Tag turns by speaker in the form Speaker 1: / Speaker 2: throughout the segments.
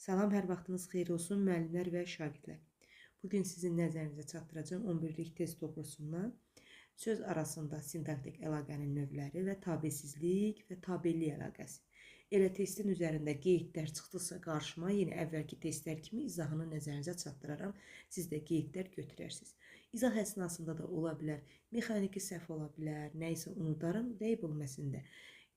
Speaker 1: Salam, hər vaxtınız xeyir olsun müəllimlər və şagirdlər. Bugün sizin nəzərinizə çatdıracağım 11-lik test toplusundan söz arasında sintaktik əlaqənin növləri və tabesizlik və tabellik əlaqəsi. Elə testin üzərində qeydlər çıxdısa qarşıma yenə əvvəlki testlər kimi izahını nəzərinizə çatdıraram. Siz də qeydlər götürərsiniz. İzah əsnasında da ola bilər, mexaniki səhv ola bilər, nə isə unudarım, deyib olmasında.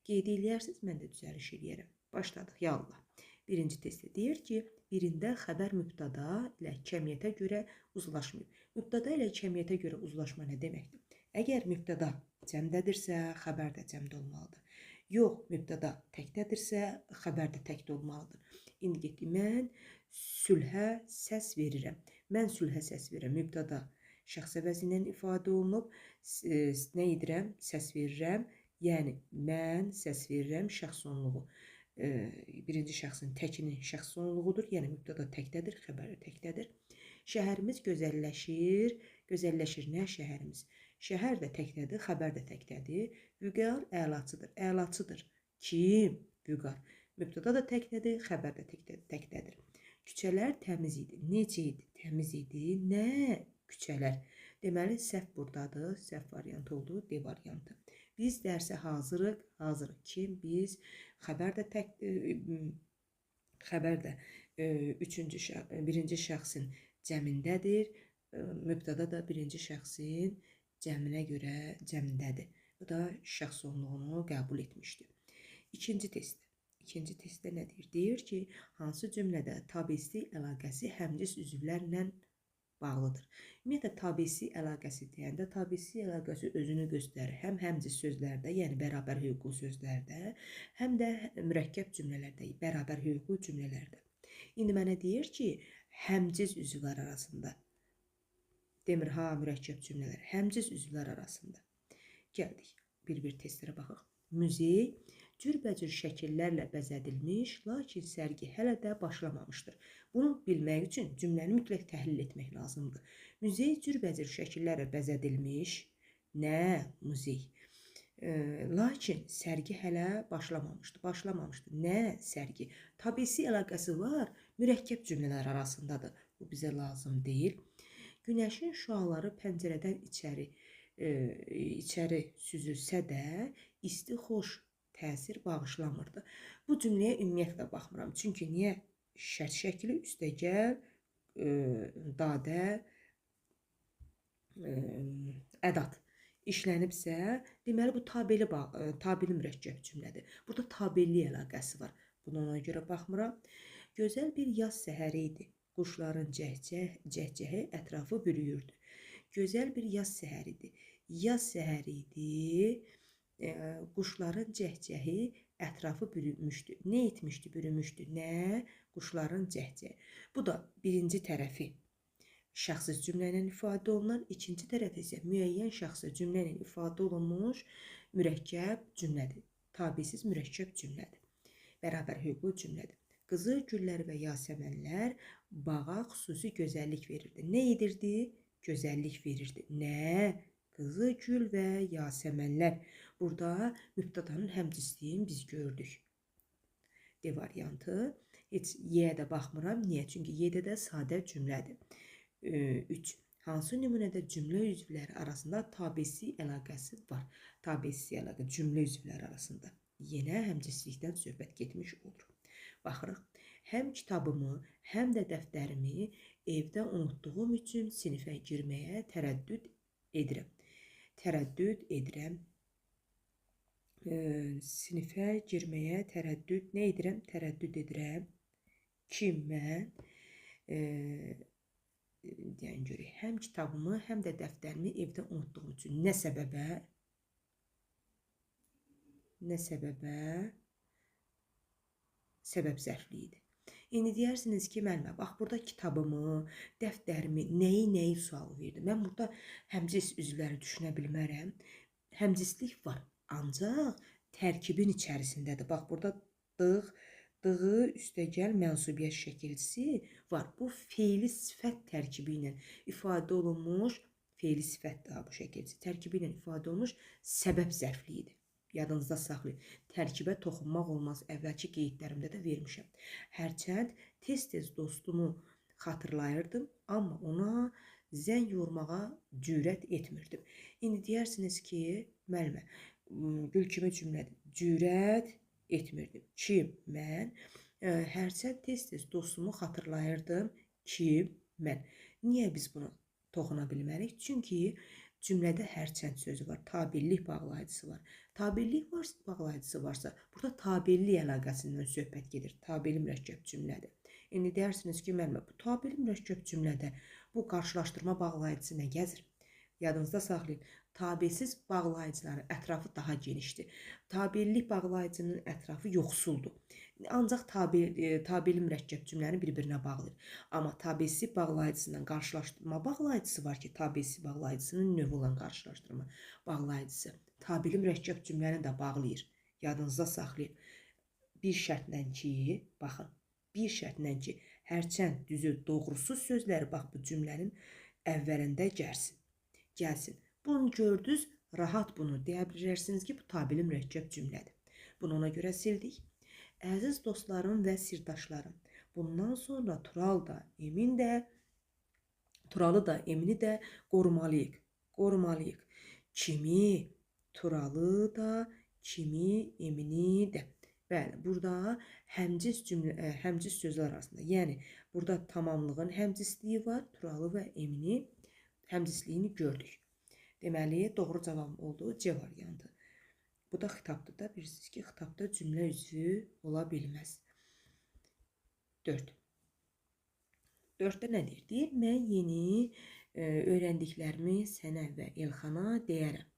Speaker 1: Qeyd eləyərsiniz, mən də düzəliş eləyərəm. Başladıq, yallah. Birinci testdə deyir ki, birində xəbər mübtada ilə kəmiyyətə görə uzlaşmayıb. Mübtada ilə kəmiyyətə görə uzlaşma nə deməkdir? Əgər mübtada cəmdədirsə, xəbər də cəmdə olmalıdır. Yox, mübtada təkdədirsə, xəbər də təkdə olmalıdır. İndi getdik, mən sülhə səs verirəm. Mən sülhə səs verirəm. Mübtada şəxs əvəzi ilə ifadə olunub. Nə edirəm? Səs verirəm. Yəni, mən səs verirəm şəxs onluğu. Birinci şəxsin təkinin şəxs sonluğudur. Yəni, mübtada təkdədir, xəbəri təkdədir. Şəhərimiz gözəlləşir. Gözəlləşir nə şəhərimiz? Şəhər də təkdədir, xəbər də təkdədir. Vüqar əlaçıdır. Əlaçıdır. Kim? Vüqar. Mübtada da təkdədir, xəbər də təkdədir. Küçələr təmiz idi. Necə idi? Təmiz idi. Nə? Küçələr. Deməli, səhv buradadır. Səhv variantı oldu. D variantı. Biz dərsə hazırıq. Hazırıq. Kim? Biz. Xəbər də birinci şəxsin cəmindədir. Mübtada da birinci şəxsin cəminə görə cəmindədir. Bu da şəxs onluğunu qəbul etmişdir. İkinci testdə nə deyir? Deyir ki, hansı cümlədə tabesizlik əlaqəsi həmcis üzvlərlə bağlıdır. Ümumiyyətlə, tabesizlik əlaqəsi deyəndə, tabesizlik əlaqəsi özünü göstərir. Həm həmcis sözlərdə, yəni bərabər hüquqlu sözlərdə, həm də mürəkkəb cümlələrdə, bərabər hüquqlu cümlələrdə. İndi mənə deyir ki, həmcis üzvlər arasında. Demir, ha, mürəkkəb cümlələr. Həmcis üzvlər arasında. Gəldik, bir-bir testlərə baxaq. Muzey cürbəcür şəkillərlə bəzədilmiş, lakin sərgi hələ də başlamamışdır. Bunu bilmək üçün cümləni mütləq təhlil etmək lazımdır. Muzey cürbəcür şəkillərlə bəzədilmiş, nə? Muzey. Lakin sərgi hələ başlamamışdır. Nə sərgi? Tabesi əlaqəsi var, mürəkkəb cümlələr arasındadır. Bu bizə lazım deyil. Günəşin şüaları pəncərədən içəri süzülsə də, isti xoş təsir bağışlamırdı. Bu cümləyə ümumiyyətlə baxmıram. Çünki niyə? Şərt şəkli üstəgəl, dadə, ədat işlənibsə, deməli bu tabeli mürəkkəb cümlədir. Burada tabelli əlaqəsi var. Buna ona görə baxmıram. Gözəl bir yaz səhəri idi. Quşların cəhcəhi ətrafı bürüyürdü. Gözəl bir yaz səhəri idi. Yaz səhəri idi. Quşların cəhcəhi ətrafı bürümüşdü. Nə etmişdi? Bürümüşdü. Nə? Quşların cəhcəhi. Bu da birinci tərəfi şəxsiz cümlə ilə ifadə olunan, ikinci tərəfi isə müəyyən şəxsi cümlə ilə ifadə olunmuş mürəkkəb cümlədir. Tabesiz mürəkkəb cümlədir. Bərabər hüquqlu cümlədir. Qızıl güllər və yasəmənlər bağa xüsusi gözəllik verirdi. Nə edirdi? Gözəllik verirdi. Nə? Qızıl gül və yasəmənlər. Burada mübtadanın həmcisliyini biz gördük. D variantı. Heç Y-yə də baxmıram. Niyə? Çünki Y-də də sadə cümlədir. 3. Hansı nümunədə cümlə üzvləri arasında tabesi əlaqəsi var? Tabesi əlaqə cümlə üzvləri arasında. Yenə həmcislikdən söhbət getmiş olur. Baxırıq. Həm kitabımı, həm də dəftərimi evdə unutduğum üçün sinifə girməyə tərəddüd edirəm. Sinifə girməyə tərəddüd nə edirəm? Tərəddüd edirəm. Kim? Mən. Deyən görək. Həm kitabımı, həm də dəftərimi evdə unutduğum üçün. Nə səbəbə? Səbəb zərfliyidir. İndi deyirsiniz ki, müəllimə, bax, burada kitabımı, dəftərimi, nəyi sual verdi. Mən burada həmcis üzvləri düşünə bilmərəm. Həmcislik var, ancaq tərkibin içərisindədir. Bax, burada dığı üstəgəl mənsubiyyət şəkilsi var. Bu feili sifət tərkibi ilə ifadə olunmuş, feili sifətdir bu şəkilsi, tərkibi ilə ifadə olunmuş səbəb zərfliyidir. Yadınızda saxlayın. Tərkibə toxunmaq olmaz. Əvvəlki qeydlərimdə də vermişəm. Hərçənd Tez-tez dostumu xatırlayırdım, amma ona zəng vurmağa cürət etmirdim. İndi deyirsiniz ki, müəllimə, gül kimi cümlədir. Cürət etmirdim. Kim? Mən. Hərçənd tez-tez dostumu xatırlayırdım. Kim? Mən. Niyə biz buna toxuna bilmərik? Çünki cümlədə hərçənd sözü var, tabellik bağlayıcısı var. Tabellik bağlayıcısı varsa, burada tabellik əlaqəsindən söhbət gedir. Tabeli mürəkkəb cümlədir. İndi deyirsiniz ki, müəllimə, bu tabeli mürəkkəb cümlədə bu qarşılaşdırma bağlayıcısı nə gəzir? Yadınızda saxlayın. Tabelsiz bağlayıcıların ətrafı daha genişdir. Tabellik bağlayıcının ətrafı yoxsuldur. Ancaq tabeli mürəkkəb cümləni bir-birinə bağlayır. Amma tabelsiz bağlayıcısından qarşılaşdırma bağlayıcısı var ki, tabelsiz bağlayıcısının növü olan qarşılaşdırma bağlayıcısı. Tabeli mürəkkəb cümləni də bağlayır. Yadınızda saxlayın. Bir şərtlə ki, baxın, bir şərtlə ki, hərçənd düzü doğrusu sözləri bax bu cümlənin əvvəlində gəlsin. Bunu gördünüz, rahat bunu deyə bilərsiniz ki, bu tabeli mürəkkəb cümlədir. Bunu ona görə sildik. Əziz dostlarım və sirdaşlarım, bundan sonra Turalı da, Emini də qorumalıyıq. Kimi? Turalı da, kimi? Emini də. Bəli, burada həmcis sözlər arasında, yəni burada tamamlığın həmcisliyi var, Turalı və Emini həmcisliyini gördük. Deməli, doğru cavab olduğu C variantı. Bu da xitabdır da, bilirsiniz ki, xitabda cümlə üzvü ola bilməz. 4. 4-də nə deyir? Deyir, mən yeni öyrəndiklərimi sənə və Elxana deyərəm.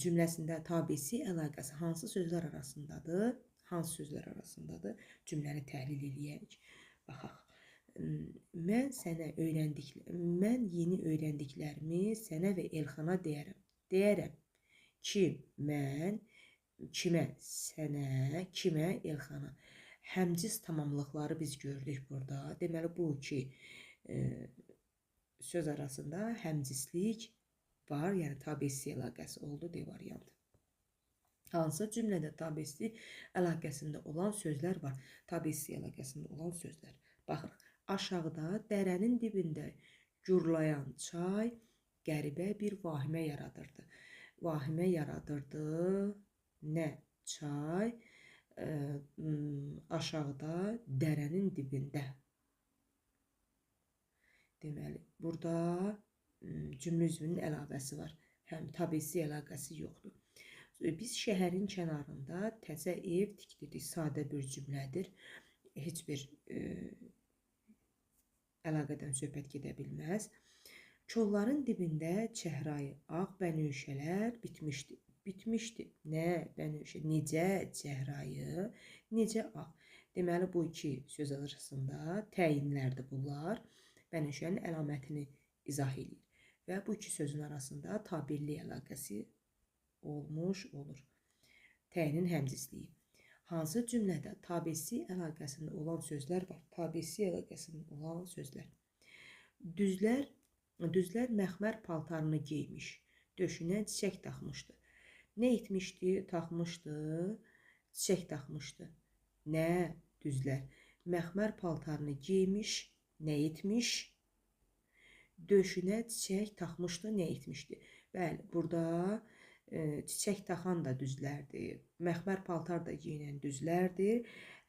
Speaker 1: Cümləsində tabesi əlaqəsi hansı sözlər arasındadır? Hansı sözlər arasındadır? Cümləni təhlil edək. Baxaq. Mən yeni öyrəndiklərimi sənə və Elxana deyərəm. Deyərəm. Kim? Mən. Kimə? Sənə. Kimə? Elxana. Həmcis tamamlıqları biz gördük burada. Deməli, bu iki söz arasında həmcislik var, yəni tabesi əlaqəsi oldu D variantı. Hansı cümlədə tabesi əlaqəsində olan sözlər var? Tabesi əlaqəsində olan sözlər. Baxın, aşağıda dərənin dibində gurlayan çay qəribə bir vahimə yaradırdı. Vahimə yaradırdı. Nə? Çay aşağıda dərənin dibində. Deməli, burada cümlə üzvünün əlavəsi var. Həm tabesi əlaqəsi yoxdur. Biz şəhərin kənarında təzə ev tikdirdik. Sadə bir cümlədir. Heç bir əlaqədən söhbət gedə bilməz. Kolların dibində çəhrayı ağ bənövşələr bitmişdi. Nə? Bənövşə. Necə? Çəhrayı. Necə ağ? Deməli, bu iki söz arasında təyinlərdir bunlar. Bənövşənin əlamətini izah edir. Və bu iki sözün arasında tabellik əlaqəsi olur. Təyinin həmcisliyi. Hansı cümlədə tabesi əlaqəsində olan sözlər var? Tabesi əlaqəsində olan sözlər. Düzlər məxmər paltarını geymiş, döşünə çiçək taxmışdı. Nə etmişdi? Taxmışdı, çiçək taxmışdı. Nə? Düzlər məxmər paltarını geymiş, nə etmiş? Döşünə çiçək taxmışdı, nə etmişdi? Bəli, burada çiçək taxan da düzlərdir. Məxmər paltar da geyinən düzlərdir.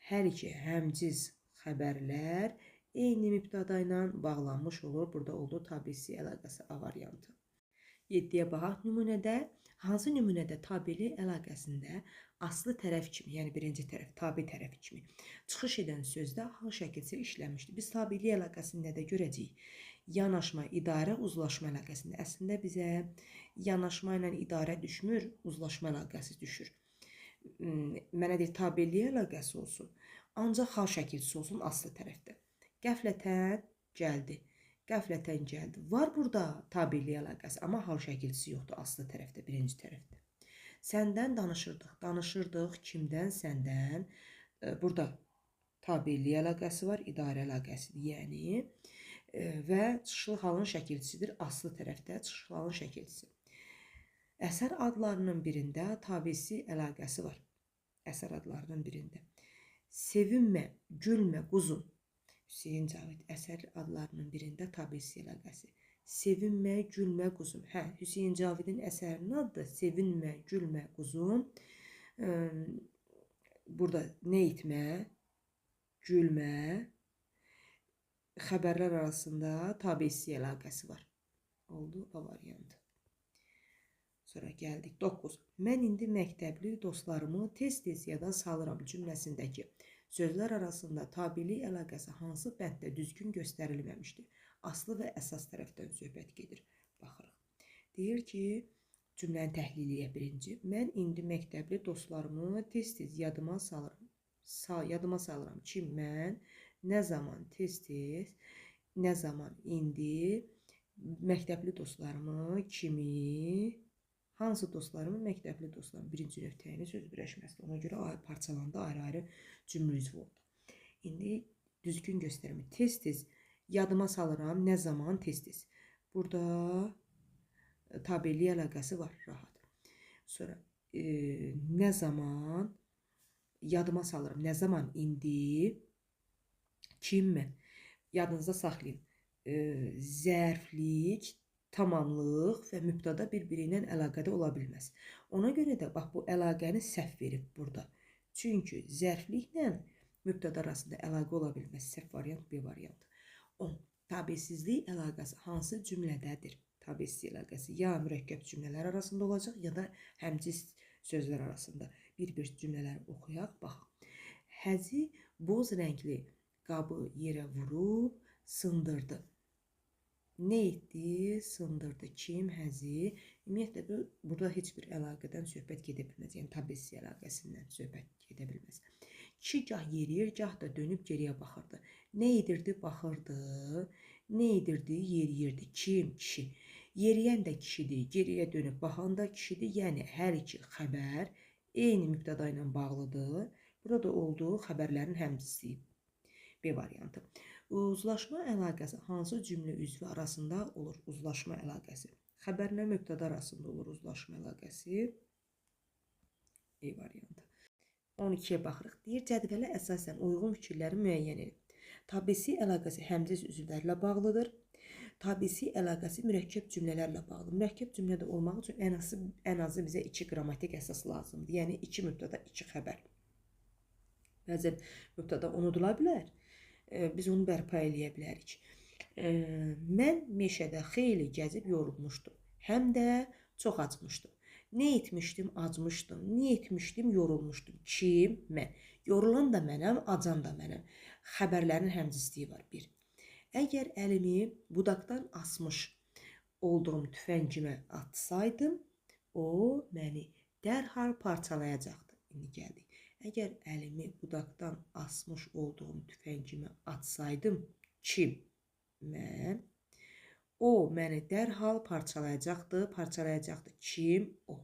Speaker 1: Hər iki həmciz xəbərlər eyni mübtəda ilə bağlanmış olur. Burada olduğu tabesi əlaqəsi A variantı. 7-yə baxaq nümunədə. Hansı nümunədə tabeli əlaqəsində aslı tərəf kimi, yəni birinci tərəf, tabi tərəf kimi çıxış edən sözdə hal şəkildə işlənmişdir. Biz tabeli əlaqəsində də görəcəyik. Yanaşma, idarə, uzlaşma əlaqəsində. Əslində bizə yanaşma ilə idarə düşmür, uzlaşma əlaqəsi düşür. Mənə deyir, tabeli əlaqəsi olsun, ancaq hal şəkilçisi olsun aslı tərəfdə. Qəflətən gəldi. Qəflətən gəldi. Var burada tabeli əlaqəsi, amma hal şəkilçisi yoxdur aslı tərəfdə, birinci tərəfdə. Səndən danışırdıq, kimdən? Səndən. Burada tabeli əlaqəsi var, idarə əlaqəsidir, yəni. Və çıxışlı halın şəkilçisidir, aslı tərəfdə çıxışlı halın şəkilçisi. Əsər adlarının birində tabesi əlaqəsi var. Əsər adlarının birində. Sevinmə, gülmə, quzum. Hüseyn Cavid əsər adlarının birində tabiisi əlaqəsi. Sevinmə, gülmə, quzum. Hə, Hüseyn Cavidin əsərinin adı Sevinmə, gülmə, quzum. Burada nə etmə, gülmə, xəbərlər arasında tabiisi əlaqəsi var. Oldu A variantı. Sonra gəldik 9. Mən indi məktəbli dostlarımı tez-tez yada salıram cümləsindəki sözlər arasında tabiilik əlaqəsi hansı bənddə düzgün göstərilməmişdir? Aslı və əsas tərəfdən söhbət gedir. Baxırıq. Deyir ki, cümləni təhliliyə birinci. Mən indi məktəbli dostlarımı tez-tez yadıma salıram. Yadıma salıram ki, mən nə zaman tez-tez, nə zaman indi məktəbli dostlarımı kimi, hansı dostlarımı? Məktəbli dostlarım. Birinci növ təyini söz birləşməsi. Ona görə parçalandı, ayrı-ayrı cümlə üzvü oldu. İndi düzgün göstərimi. Tez-tez yadıma salıram. Nə zaman? Tez-tez. Burada tabiilik əlaqəsi var, rahat. Sonra nə zaman yadıma salıram. Nə zaman? İndi. Kim? Mən. Yadınızda saxlayın. Zərflik, tamamlıq və mübtada bir-biri ilə əlaqədə ola bilməz. Ona görə də bax bu əlaqəni səhv verib burada. Çünki zərfliklə mübtada arasında əlaqə ola bilməz. Səhv variant B variantı. 10. Tabiisizlik əlaqəsi hansı cümlədədir? Tabiisizlik əlaqəsi ya mürəkkəb cümlələr arasında olacaq, ya da həmcins sözlər arasında. Bir-bir cümlələri oxuyaq, baxaq. Həzi boz rəngli qabı yerə vurub sındırdı. Nə etdi? Sındırdı. Kim? Həzi. Ümumiyyətlə, burada heç bir əlaqədən söhbət gedə bilməz. Yəni, tabiisi əlaqəsindən söhbət gedə bilməz. Kişi gah yeriyir, gah da dönüb geriyə baxırdı. Nə edirdi? Baxırdı. Nə edirdi? Yeriyirdi. Kim? Kişi. Yeriyən də kişidir. Geriyə dönüb baxan da kişidir. Yəni, hər iki xəbər eyni mübtada ilə bağlıdır. Burada olduğu xəbərlərin həmcisi. B variantı. Uzlaşma əlaqəsi hansı cümlə üzvü arasında olur? Uzlaşma əlaqəsi. Xəbərlə mübtada arasında olur uzlaşma əlaqəsi. E variantı. 12-yə baxırıq. Deyir, cədvələ əsasən uyğun fikirləri müəyyən edin. Tabiisi əlaqəsi həmcins üzvlərlə bağlıdır. Tabiisi əlaqəsi mürəkkəb cümlələrlə bağlıdır. Mürəkkəb cümlədə olmaq üçün ən azı bizə 2 qrammatik əsas lazımdır. Yəni 2 mübtada, 2 xəbər. Bəzən mübtada unudula bilər. Biz onu bərpa eləyə bilərik. Mən meşədə xeyli gəzib yorulmuşdum. Həm də çox acmışdım. Nə etmişdim? Acmışdım. Nə etmişdim? Yorulmuşdum. Kim? Mən. Yorulan da mənəm, acan da mənəm. Xəbərlərin həmcisliyi var. 1. Əgər əlimi budaqdan asmış olduğum tüfəngimə atsaydım, o məni dərhal parçalayacaqdı. İndi gəldik. Əgər əlimi budaqdan asmış olduğum tüfəngimi atsaydım, kim? Mən. O məni dərhal parçalayacaqdı. Parçalayacaqdı. Kim? O.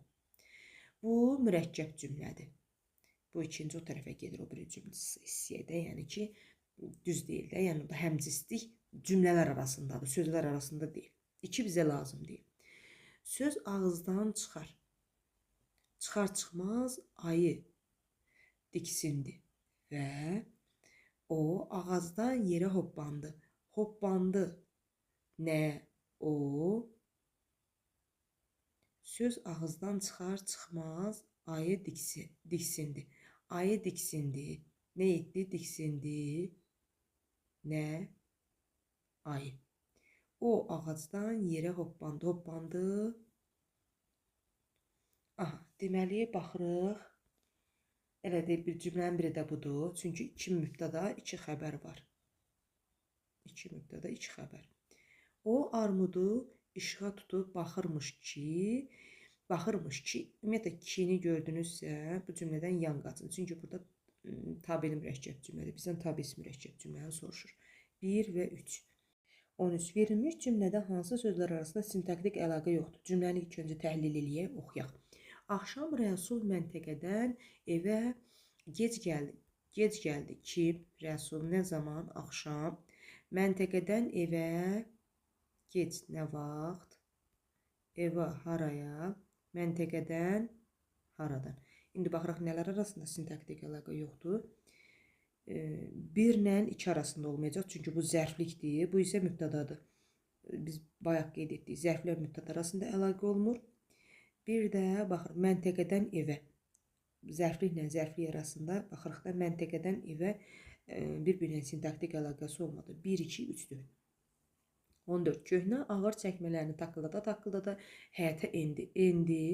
Speaker 1: Bu mürəkkəb cümlədir. Bu ikinci o tərəfə gedir, o birinci hissiyədə. Yəni ki, düz deyil də. Yəni da həmcislik cümlələr arasındadır, sözlər arasında deyil. 2 bizə lazım deyil. Söz ağızdan çıxar. Çıxar-çıxmaz ayı diksindi və o ağacdan yerə hoppandı. Hoppandı. Nə? O. Söz ağızdan çıxar-çıxmaz ayı diksindi. Ayı diksindi. Nə etdi? Diksindi. Nə? Ayı. O ağacdan yerə hoppandı. Hoppandı. Aha, deməli, baxırıq. Elə deyil, bir cümlənin biri də budur. Çünki 2 mübtada 2 xəbər var. 2 mübtada 2 xəbər. O armudu işığa tutub baxırmış ki, ümumiyyətlə kini gördünüzsə, bu cümlədən yan qaçın. Çünki burada tabeli mürəkkəb cümlədir. Bizdən tabisi mürəkkəb cümləni soruşur. 1 və 3. 13. Verilmiş cümlədə hansı sözlər arasında sintaktik əlaqə yoxdur? Cümləni ilk öncə təhlil eləyək, oxuyaq. Axşam Rəsul məntəqədən evə gec gəldi. Gec gəldi. Kim? Rəsul. Nə zaman? Axşam. Məntəqədən evə gec. Nə vaxt? Evə haraya? Məntəqədən haradan? İndi baxıraq nələr arasında sintaktik əlaqə yoxdur. Bir ilə 2 arasında olmayacaq. Çünki bu zərflikdir. Bu isə mübtədadır. Biz bayaq qeyd etdik. Zərflər mübtəda arasında əlaqə olmur. Bir də baxır, məntəqədən evə. Zərfliklə zərflik arasında baxırıq da məntəqədən evə bir-birinin sintaktik əlaqəsi olmadı. 1, 2, 3-dür. 14. Köhnə ağır çəkmələrini taqqıldada həyətə endi. Endi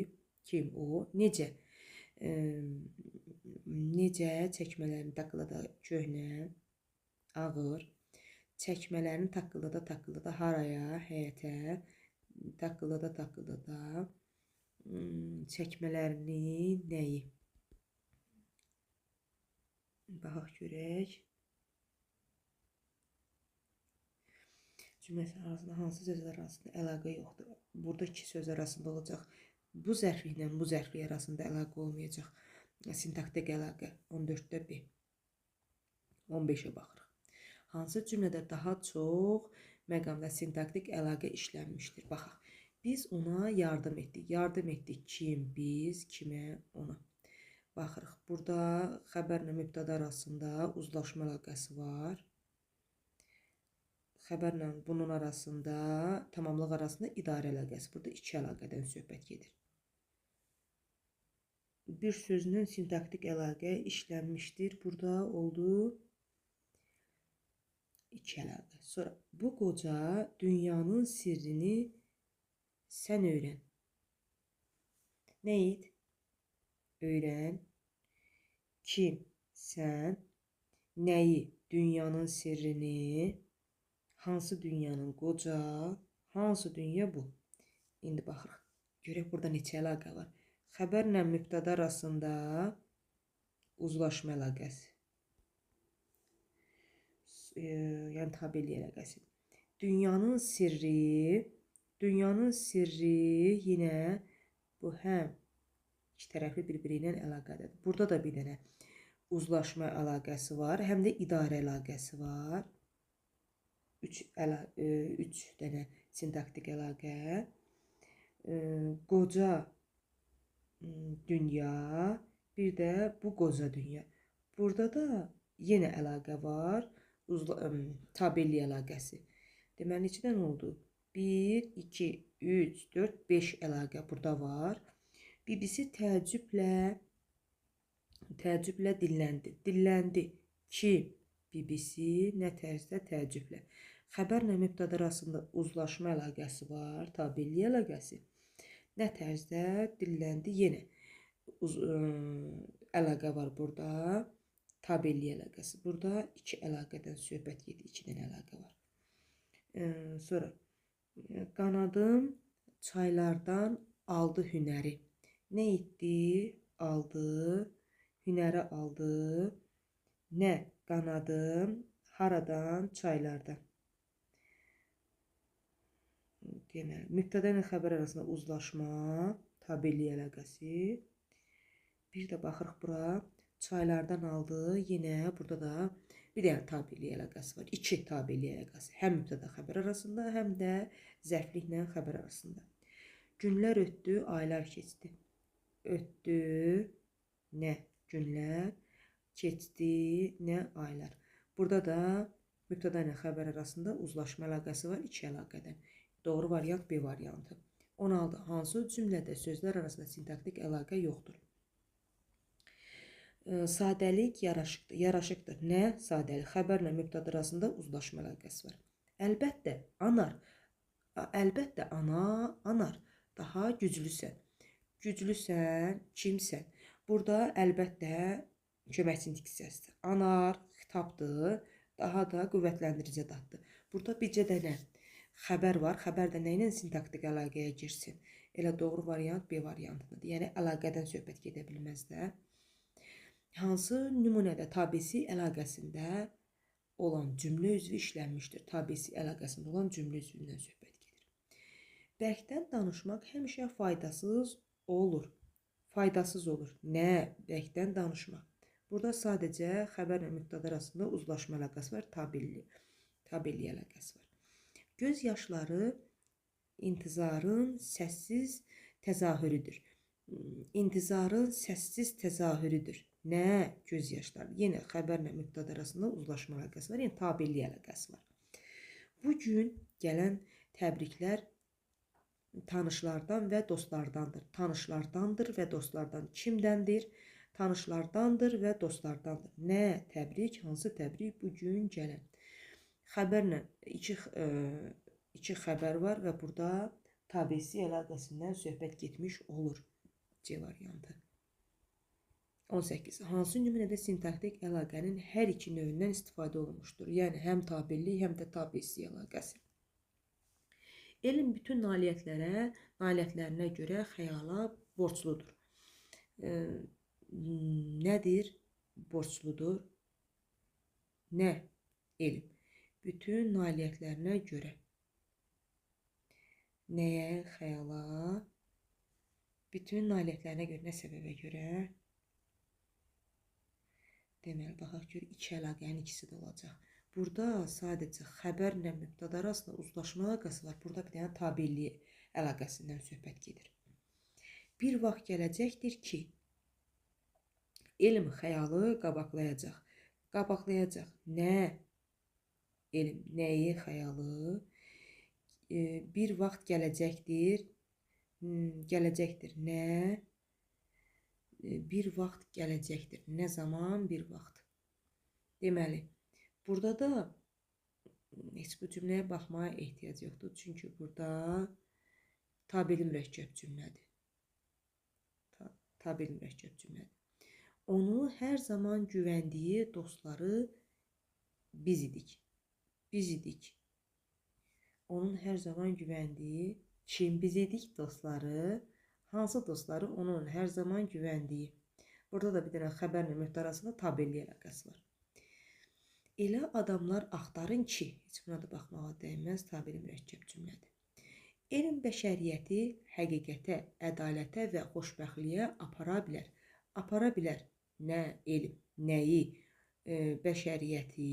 Speaker 1: kim o? Necə? Necə çəkmələrini taqqıldada köhnə, ağır. Çəkmələrini taqqıldada haraya? Həyətə. Taqqıldada çəkmələrini nəyi? Baxaq görək. Cümləsi arasında hansı sözlər arasında əlaqə yoxdur? Burada iki söz arasında olacaq. Bu zərfliklə bu zərflik arasında əlaqə olmayacaq. Sintaktik əlaqə 14-də B. 15-ə baxırıq. Hansı cümlədə daha çox məqamda sintaktik əlaqə işlənmişdir? Baxaq. Biz ona yardım etdik. Yardım etdik kim? Biz kimə? Ona. Baxırıq. Burada xəbərlə mübtəda arasında uzlaşma əlaqəsi var. Xəbərlə bunun arasında, tamamlıq arasında idarə əlaqəsi. Burada iki əlaqədən söhbət gedir. Bir sözünün sintaktik əlaqə işlənmişdir. Burada oldu iki əlaqə. Sonra bu qoca dünyanın sirrini sən öyrən. Nə et? Öyrən. Kim? Sən. Nəyi? Dünyanın sirrini. Hansı dünyanın? Qoca. Hansı dünya bu? İndi baxırıq. Görək burada neçə əlaqə var. Xəbərlə mübtəda arasında uzlaşma əlaqəsi. Yəni tabeli əlaqəsi. Dünyanın sirri yenə bu həm iki tərəfli bir-biri ilə əlaqədir. Burada da bir dənə uzlaşma əlaqəsi var, həm də idarə əlaqəsi var. Üç dənə sintaktik əlaqə. Qoca dünya, bir də bu qoca dünya. Burada da yenə əlaqə var, tabeli əlaqəsi. Deməli, neçə dənə oldu? 1, 2, 3, 4, 5 əlaqə burada var. Bibisi təəccüblə dilləndi. Dilləndi. Kim? Bibisi nə tərzdə? Təəccüblə. Xəbərlə mübtəda arasında uzlaşma əlaqəsi var, tabeli əlaqəsi. Nə tərzdə? Dilləndi. Yenə əlaqə var burada. Tabeli əlaqəsi. Burada iki əlaqədən söhbət gedir. İki dənə əlaqə var. Sonra qanadım çaylardan aldı hünəri. Nə etdi? Aldı. Hünəri aldı. Nə? Qanadım. Haradan? Çaylardan. Deməli, mübtəda ilə xəbər arasında uzlaşma, tabeli əlaqəsi. Bir də baxırıq bura. Çaylardan aldı. Yenə burada da bir dənə tabeli əlaqəsi var. İki tabeli əlaqəsi. Həm mübtəda xəbər arasında, həm də zərfliklə xəbər arasında. Günlər ötdü, aylar keçdi. Ötdü, nə? Günlər. Keçdi, nə? Aylar. Burada da mübtəda ilə xəbər arasında uzlaşma əlaqəsi var, iki əlaqədən. Doğru variant B variantı. 16. Hansı cümlədə sözlər arasında sintaktik əlaqə yoxdur? Sadəlik yaraşıqdır. Yaraşıqdır. Nə? Sadəlik. Xəbərlə mübtəda arasında uzlaşma əlaqəsi var. Əlbəttə, anar. Əlbəttə, anar. Daha güclüsən. Güclüsən, kimsən? Burada əlbəttə köməkçilik hissəsidir. Anar, xitabdır. Daha da qüvvətləndirici addır. Burada bircə dənə xəbər var. Xəbər də nə ilə sintaktik əlaqəyə girsin? Elə doğru variant B variantıdır. Yəni əlaqədən söhbət gedə bilməz də. Hansı nümunədə tabesi əlaqəsində olan cümlə üzvü işlənmişdir? Tabesi əlaqəsində olan cümlə üzvündən söhbət gedir. Bərkdən danışmaq həmişə faydasız olur. Faydasız olur. Nə? Bərkdən danışmaq. Burada sadəcə xəbərlə mübtəda arasında uzlaşma əlaqəsi var, tabeli əlaqəsi var. Göz yaşları intizarın səssiz təzahürüdür. intizarın səssiz təzahürüdür. Nə? Göz yaşları. Yenə xəbərlə mübtəda arasında uzlaşma əlaqəsi var, yəni tabellik əlaqəsi var. Bu gün gələn təbriklər tanışlardan və dostlardandır. Tanışlardandır və dostlardan. Kimdəndir? Tanışlardandır və dostlardandır. Nə təbrik? Hansı təbrik? Bu gün gələn. Xəbərlə iki xəbər var və burada tabesi əlaqəsindən söhbət getmiş olur. C variantı. 18. Hansı nümunədə sintaktik əlaqənin hər iki növündən istifadə olunmuşdur? Yəni həm tabellik, həm də tabesi əlaqəsi. Elm bütün nailiyyətlərinə görə xəyala borcludur. Nədir? Borcludur. Nə? Elm. Bütün nailiyyətlərinə görə. Nəyə? Xəyala. Bütün nailiyyətlərinə görə, nə səbəbə görə? Deməli, baxaq gör, iki əlaqənin ikisi də olacaq. Burada sadəcə xəbərlə mübtəda arasında uzlaşma əlaqəsi var. Burada bir dənə tabellik əlaqəsindən söhbət gedir. Bir vaxt gələcəkdir ki, elm xəyalı qabaqlayacaq. Qabaqlayacaq. Nə? Elm. Nəyi xəyalı? Bir vaxt gələcəkdir. Gələcəkdir. Nə? Bir vaxt gələcəkdir. Nə zaman? Bir vaxt. Deməli, burada da heç bu cümləyə baxmaya ehtiyac yoxdur. Çünki burada tabeli mürəkkəb cümlədir. Tabeli mürəkkəb cümlədir. Onu hər zaman güvəndiyi dostları biz idik. Biz idik. Onun hər zaman güvəndiyi kim biz idik? Dostları. Hansı dostları? Onun hər zaman güvəndiyi. Burada da bir dənə xəbərlə mübtəda arasında tabellik əlaqəsi var. Elə adamlar axtarın ki, heç buna da baxmağa dəyməz, tabeli mürəkkəb cümlədir. Elm bəşəriyyəti həqiqətə, ədalətə və xoşbəxtliyə apara bilər. Apara bilər. Nə? Elm. Nəyi? Bəşəriyyəti,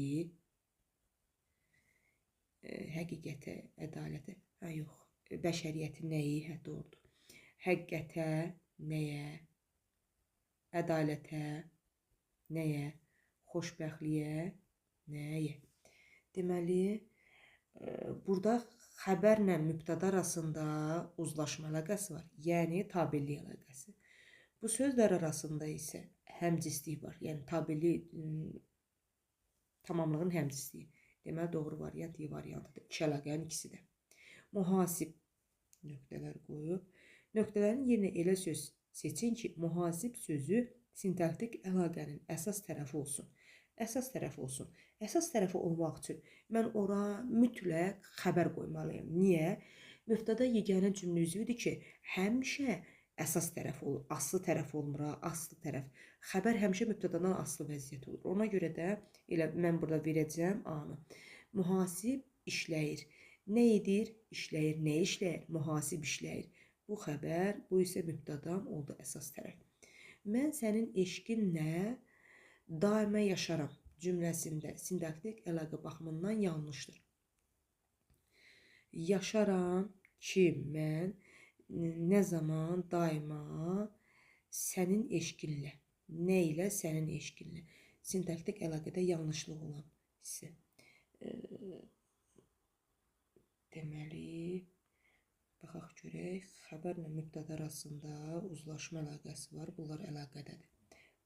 Speaker 1: həqiqətə, ədalətə. Yox. Bəşəriyyəti nəyi? Hə, doğrudur. Həqiqətə, nəyə? Ədalətə, nəyə? Xoşbəxtliyə, nəyə? Deməli, burada xəbərlə mübtəda arasında uzlaşma əlaqəsi var, yəni tabellik əlaqəsi. Bu sözlər arasında isə həmcislik var, yəni tabellik tamamlığın həmcisliyi. Deməli, doğru variant E variantıdır. İki əlaqənin ikisi də. Mühasib nöqtələr qoyub. Nöqtələrin yerinə elə söz seçin ki, mühasib sözü sintaktik əlaqənin əsas tərəfi olsun. Əsas tərəfi olsun. Əsas tərəfi olmaq üçün mən ora mütləq xəbər qoymalıyım. Niyə? Mübtəda yeganə cümlə üzvüdür ki, həmişə əsas tərəf olur. Aslı tərəf olmur, aslı tərəf. Xəbər həmişə mübtədadan aslı vəziyyət olur. Ona görə də elə mən burada verəcəm A-nı. Mühasib işləyir. Nə edir? İşləyir. Nə işləyir? Mühasib işləyir. Bu xəbər, bu isə mübtədam oldu əsas tərəf. Mən sənin eşqinlə daimə yaşaram cümləsində sintaktik əlaqə baxımından yanlışdır. Yaşaram ki, mən nə zaman, daima sənin eşqinlə. Nə ilə? Sənin eşqinlə. Sintaktik əlaqədə yanlışlıq olan hissə. Deməli, baxaq görək, xəbərlə mübtəda arasında uzlaşma əlaqəsi var. Bunlar əlaqədədir.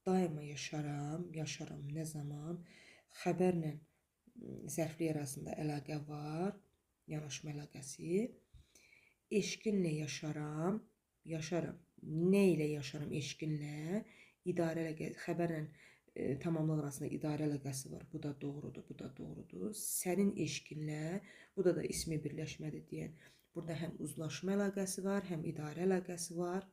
Speaker 1: Daima yaşaram, yaşaram nə zaman? Xəbərlə zərflik arasında əlaqə var, yanaşma əlaqəsi. Eşqinlə yaşaram, yaşaram. Nə ilə yaşaram? Eşqinlə. İdarə əlaqəsi, xəbərlə tamamlıq arasında idarə əlaqəsi var. Bu da doğrudur, bu da doğrudur. Sənin eşqinlə, bu da ismi birləşmədir deyən. Burada həm uzlaşma əlaqəsi var, həm idarə əlaqəsi var.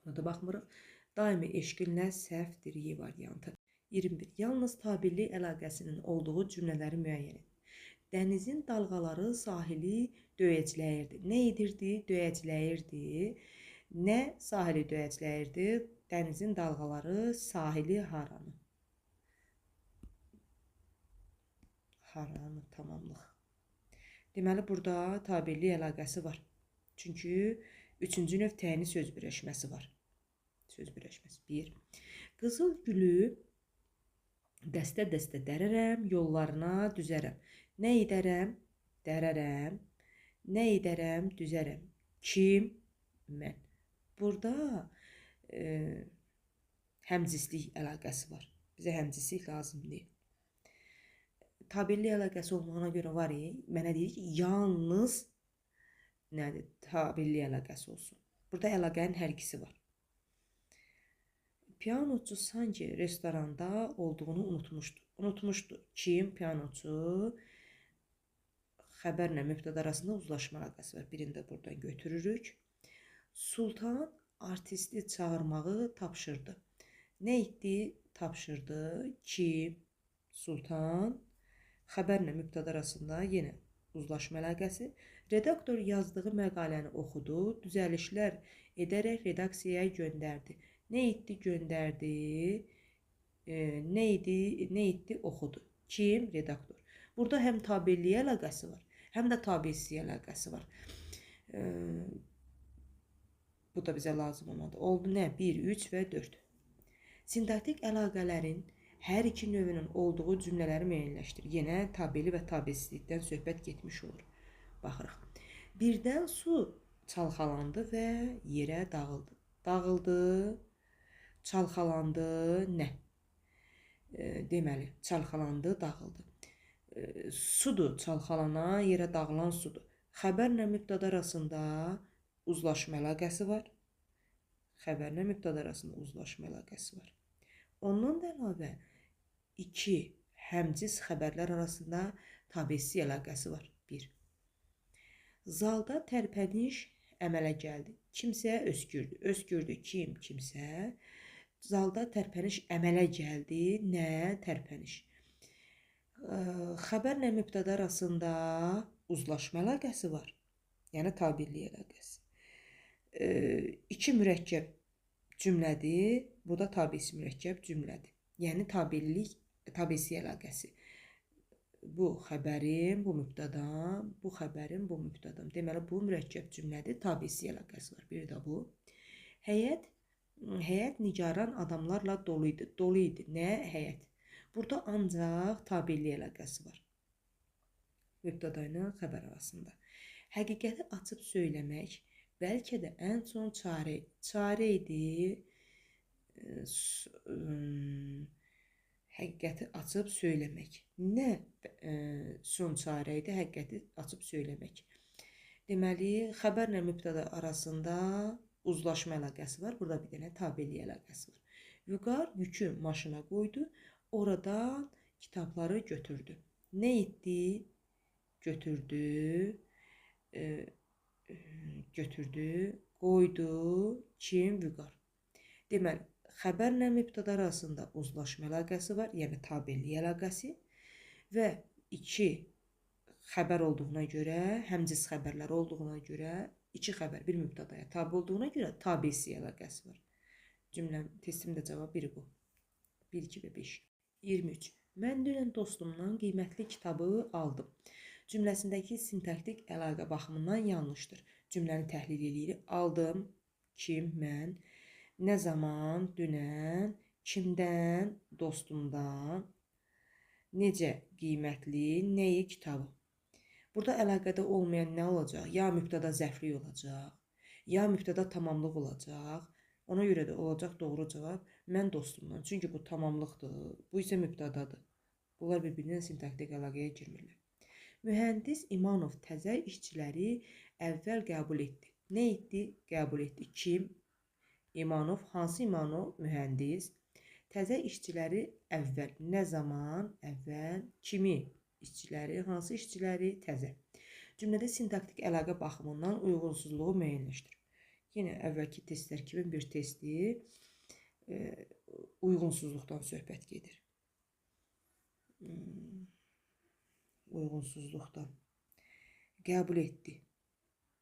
Speaker 1: Buna da baxmırıq. Daimi eşqinlə səhvdir Y variantı. 21. Yalnız tabellik əlaqəsinin olduğu cümlələri müəyyən edin. Dənizin dalğaları sahili döyəcləyirdi. Nə edirdi? Döyəcləyirdi. Nə sahili döyəcləyirdi? Dənizin dalğaları sahili haranı? Haranı tamamlıq. Deməli, burada tabellik əlaqəsi var. Çünki Üçüncü növ təyini söz birləşməsi var. Söz birləşməsi 1. Qızıl gülü dəstə-dəstə dərərəm, yollarına düzərəm. Nə edərəm? Dərərəm. Nə edərəm? Düzərəm. Kim? Mən. Burada həmcinslik əlaqəsi var. Bizə həmcinslik lazım deyil. Tabellik əlaqəsi olmağına görə var mənə deyir ki, yalnız nədir? Tabellik əlaqəsi olsun. Burada əlaqənin hər ikisi var. Pianoçu sanki restoranda olduğunu unutmuşdu. Unutmuşdu. Kim? Pianoçu. Xəbərlə mübtəda arasında uzlaşma əlaqəsi var. Birini də buradan götürürük. Sultan artisti çağırmağı tapşırdı. Nə etdi? Tapşırdı. Kim? Sultan. Xəbərlə mübtəda arasında yenə uzlaşma əlaqəsi. Redaktor yazdığı məqaləni oxudu, düzəlişlər edərək redaksiyaya göndərdi. Nə etdi? Göndərdi. Nə etdi? Oxudu. Kim? Redaktor. Burada həm tabellik əlaqəsi var, həm də tabesizlik əlaqəsi var. Bu da bizə lazım olmadı. Oldu nə? 1, 3 və 4. Sintaktik əlaqələrin hər iki növünün olduğu cümlələri müəyyənləşdir. Yenə tabeli və tabesizlikdən söhbət getmiş olur. Baxırıq. Birdən su çalxalandı və yerə dağıldı. Dağıldı, çalxalandı, nə? Deməli, çalxalandı, dağıldı. Sudur, çalxalanan, yerə dağılan sudur. Xəbərlə mübtəda arasında uzlaşma əlaqəsi var. Xəbərlə mübtəda arasında uzlaşma əlaqəsi var. Ondan da əlavə iki həmcins xəbərlər arasında tabesizlik əlaqəsi var. 1. Zalda tərpəniş əmələ gəldi. Kimsə öskürdü. Öskürdü kim? Kimsə. Zalda tərpəniş əmələ gəldi. Nə? Tərpəniş. Xəbərlə mübtəda arasında uzlaşma əlaqəsi var. Yəni tabellik əlaqəsi. 2 mürəkkəb cümlədir. Bu da tabesi mürəkkəb cümlədir. Yəni tabesizlik əlaqəsi. Bu xəbərim, bu mübtədam, bu xəbərim, bu mübtədam. Deməli, bu mürəkkəb cümlədir, tabesizlik əlaqəsi var. Bir də bu. Həyət nigaran adamlarla dolu idi. Dolu idi. Nə? Həyət. Burada ancaq tabellik əlaqəsi var. Mübtəda ilə xəbər arasında. Həqiqəti açıb söyləmək bəlkə də ən son çarə idi. Həqiqəti açıb söyləmək. Nə son çarə idi? Həqiqəti açıb söyləmək. Deməli, xəbərlə mübtəda arasında uzlaşma əlaqəsi var. Burada bir dənə tabellik əlaqəsi var. Vüqar yükü maşına qoydu. Oradan kitabları götürdü. Nə etdi? Götürdü. Qoydu. Kim? Vüqar. Deməli, xəbərlə mübtəda arasında uzlaşma əlaqəsi var, yəni tabellik əlaqəsi və 2 xəbər olduğuna görə, həmcins xəbərlər olduğuna görə, 2 xəbər bir mübtədaya tabe olduğuna görə tabesizlik əlaqəsi var. Cümləm, testimdə cavab biri bu. 1, 2 və 5. 23. Mən dünən dostumdan qiymətli kitabı aldım. Cümləsindəki sintaktik əlaqə baxımından yanlışdır. Cümləni təhlil edirik. Aldım. Kim? Mən. Nə zaman? Dünən. Kimdən? Dostumdan. Necə? Qiymətli. Nəyi? Kitabı. Burada əlaqədə olmayan nə olacaq? Ya mübtəda zərflik olacaq, ya mübtəda tamamlıq olacaq. Ona görə də olacaq doğru cavab mən dostumdan. Çünki bu tamamlıqdır, bu isə mübtədadır. Bunlar bir-birindən sintaktik əlaqəyə girmirlər. Mühəndis İmanov təzə işçiləri əvvəl qəbul etdi. Nə etdi? Qəbul etdi. Kim? İmanov. Hansı İmanov? Mühəndis. Təzə işçiləri əvvəl. Nə zaman? Əvvəl. Kimi? İşçiləri. Hansı işçiləri? Təzə. Cümlədə sintaktik əlaqə baxımından uyğunsuzluğu müəyyənləşdir. Yenə əvvəlki testlər kimi bir testdir. Uyğunsuzluqdan söhbət gedir. Uyğunsuzluqdan. Qəbul etdi.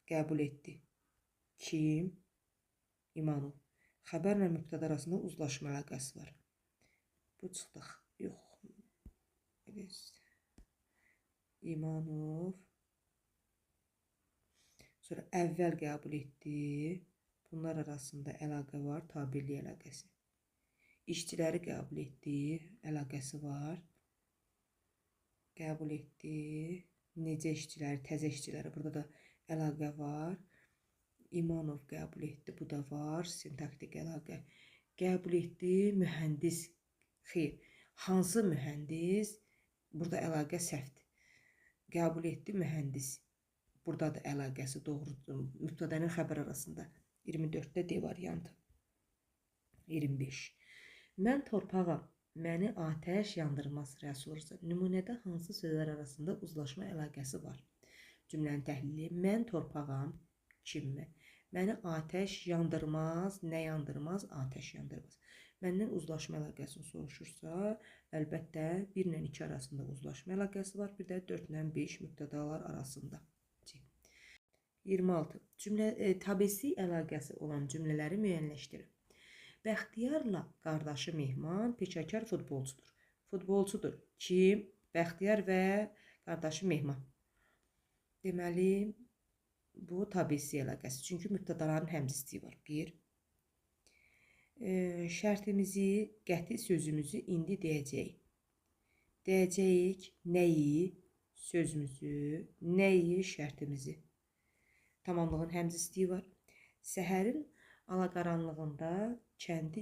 Speaker 1: Qəbul etdi. Kim? İmanov. Xəbərlə mübtəda arasında uzlaşma əlaqəsi var. Bu çıxdıq. Yox. İmanov. Sonra əvvəl qəbul etdi. Bunlar arasında əlaqə var, tabirlik əlaqəsi. İşçiləri qəbul etdi, əlaqəsi var. Qəbul etdi. Necə işçiləri, təzə işçiləri, burada da əlaqə var. İmanov qəbul etdi, bu da var, sintaktik əlaqə. Qəbul etdi, mühəndis, xeyr, hansı mühəndis, burada əlaqə səhvdir. Qəbul etdi, mühəndis, burada da əlaqəsi doğrudur, mübtəda ilə xəbər arasında. 24-də D variantı. 25. Mən torpağam, məni atəş yandırmaz rəsursa. Nümunədə hansı sözlər arasında uzlaşma əlaqəsi var? Cümlənin təhlili. Mən torpağam, kimmi? Məni atəş yandırmaz, nə yandırmaz? Atəş yandırmaz. Məndən uzlaşma əlaqəsini soruşursa, əlbəttə 1 ilə 2 arasında uzlaşma əlaqəsi var, bir də 4 ilə 5 mübtədalar arasında. 26. Tabesi əlaqəsi olan cümlələri müəyyənləşdirin. Bəxtiyarla qardaşı Mehman peşəkar futbolçudur. Futbolçudur. Kim? Bəxtiyar və qardaşı Mehman. Deməli, bu tabesi əlaqəsi. Çünki mübtədaların həmzisliyi var. 1. Şərtimizi, qəti sözümüzü indi deyəcəyik. Deyəcəyik nəyi, sözümüzü, nəyi, şərtimizi. Tamamlığın həmzisliyi var. Səhərin alaqaranlığında kənd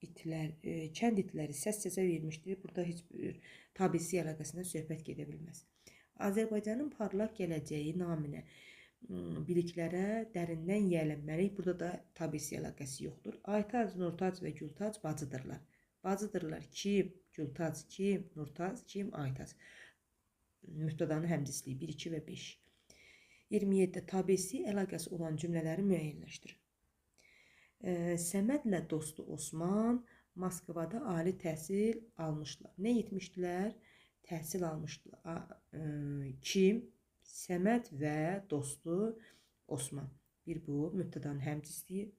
Speaker 1: itləri səs-səsə vermişdir. Burada heç bir tabesi əlaqəsindən söhbət gedə bilməz. Azərbaycanın parlaq gələcəyi naminə biliklərə dərindən yiyələnməliyik. Burada da tabesi əlaqəsi yoxdur. Aytac, Nurtac və Gültac bacıdırlar. Bacıdırlar. Kim? Gültac kim? Nurtac kim? Aytac. Mübtədanın həmzisliyi 1, 2 və 5. 27-də tabesi əlaqəsi olan cümlələri müəyyənləşdirin. Səmədlə dostu Osman Moskvada ali təhsil almışlar. Nə etmişdilər? Təhsil almışdılar. Kim? Səməd və dostu Osman. Bir bu, mübtədanın həmzisliyi.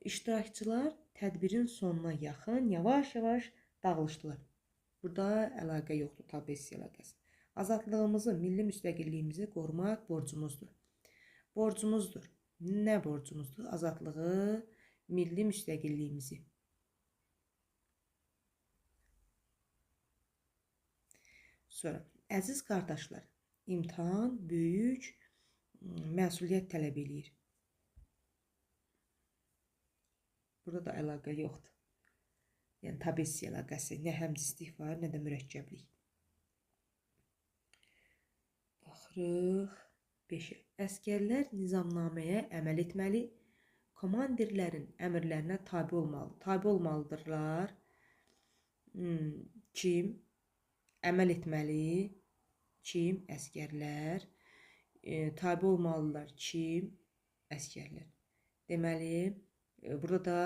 Speaker 1: İştirakçılar tədbirin sonuna yaxın yavaş-yavaş dağılışdılar. Burada əlaqə yoxdur, tabesi əlaqəsi. Azadlığımızı, milli müstəqilliyimizi qorumaq borcumuzdur. Borcumuzdur. Nə borcumuzdur? Azadlığı, milli müstəqilliyimizi. Sonra, əziz qardaşlar, imtahan böyük məsuliyyət tələb edir. Burada da əlaqə yoxdur. Yəni, tabesi əlaqəsi. Nə həmzislik var, nə də mürəkkəblik. Baxırıq. 5. Əskərlər nizamnaməyə əməl etməli, komandirlərin əmrlərinə tabi olmalı. Tabi olmalıdırlar. Kim? Əməl etməli. Kim? Əskərlər. Tabi olmalılar. Kim? Əskərlər. Deməli, burada da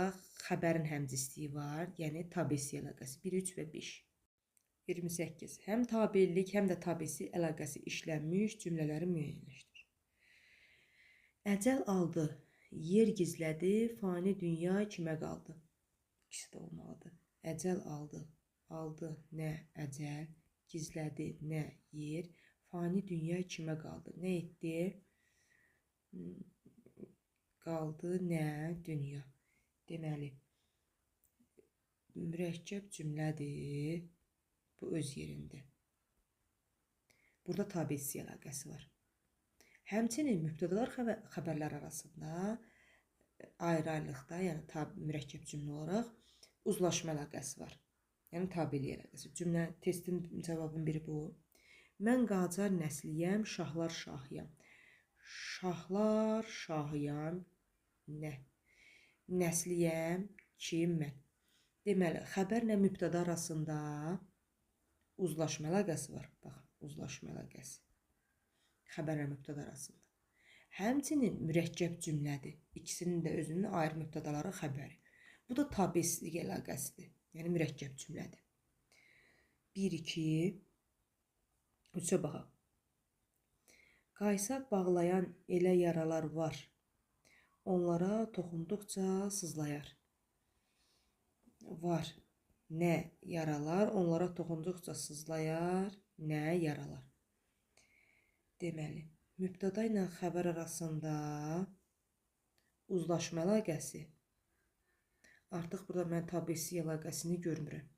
Speaker 1: xəbərin həmzisliyi var. Yəni, tabesi əlaqəsi. 1, 3 və 5. 28. Həm tabellik, həm də tabesi əlaqəsi işlənmiş cümlələri müəyyənləşdir. Əcəl aldı, yer gizlədi, fani dünya kimə qaldı? İkisi də olmalıdır. Əcəl aldı, aldı nə əcəl, gizlədi nə yer, fani dünya kimə qaldı? Nə etdi? Qaldı nə dünya. Deməli, mürəkkəb cümlədir. Bu öz yerində. Burada tabesi əlaqəsi var. Həmçinin mübtədalar xəbərlər arasında ayrı-ayrılıqda, yəni mürəkkəb cümlə olaraq uzlaşma əlaqəsi var. Yəni tabeli əlaqəsi. Cümlə testin cavabın biri bu. Mən Qacar nəsliyəm, şahlar şahıyam. Şahlar şahıyam nə? Nəsliyəm, kim, mən. Deməli, xəbərlə mübtəda arasında uzlaşma əlaqəsi var. Baxın, uzlaşma əlaqəsi. Xəbərlə mübtəda arasında. Həmçinin mürəkkəb cümlədir. İkisinin də özünün ayrı mübtədaları xəbəri. Bu da tabesilik əlaqəsidir. Yəni mürəkkəb cümlədir. 1, 2, 3-ə baxaq. Qaysaq bağlayan elə yaralar var. Onlara toxunduqca sızlayar. Var. Nə yaralar? Onlara toxunduqca sızlayar. Nə yaralar? Deməli, Mübtəda ilə xəbər arasında uzlaşma əlaqəsi. Artıq burada mən tabiisi əlaqəsini görmürəm.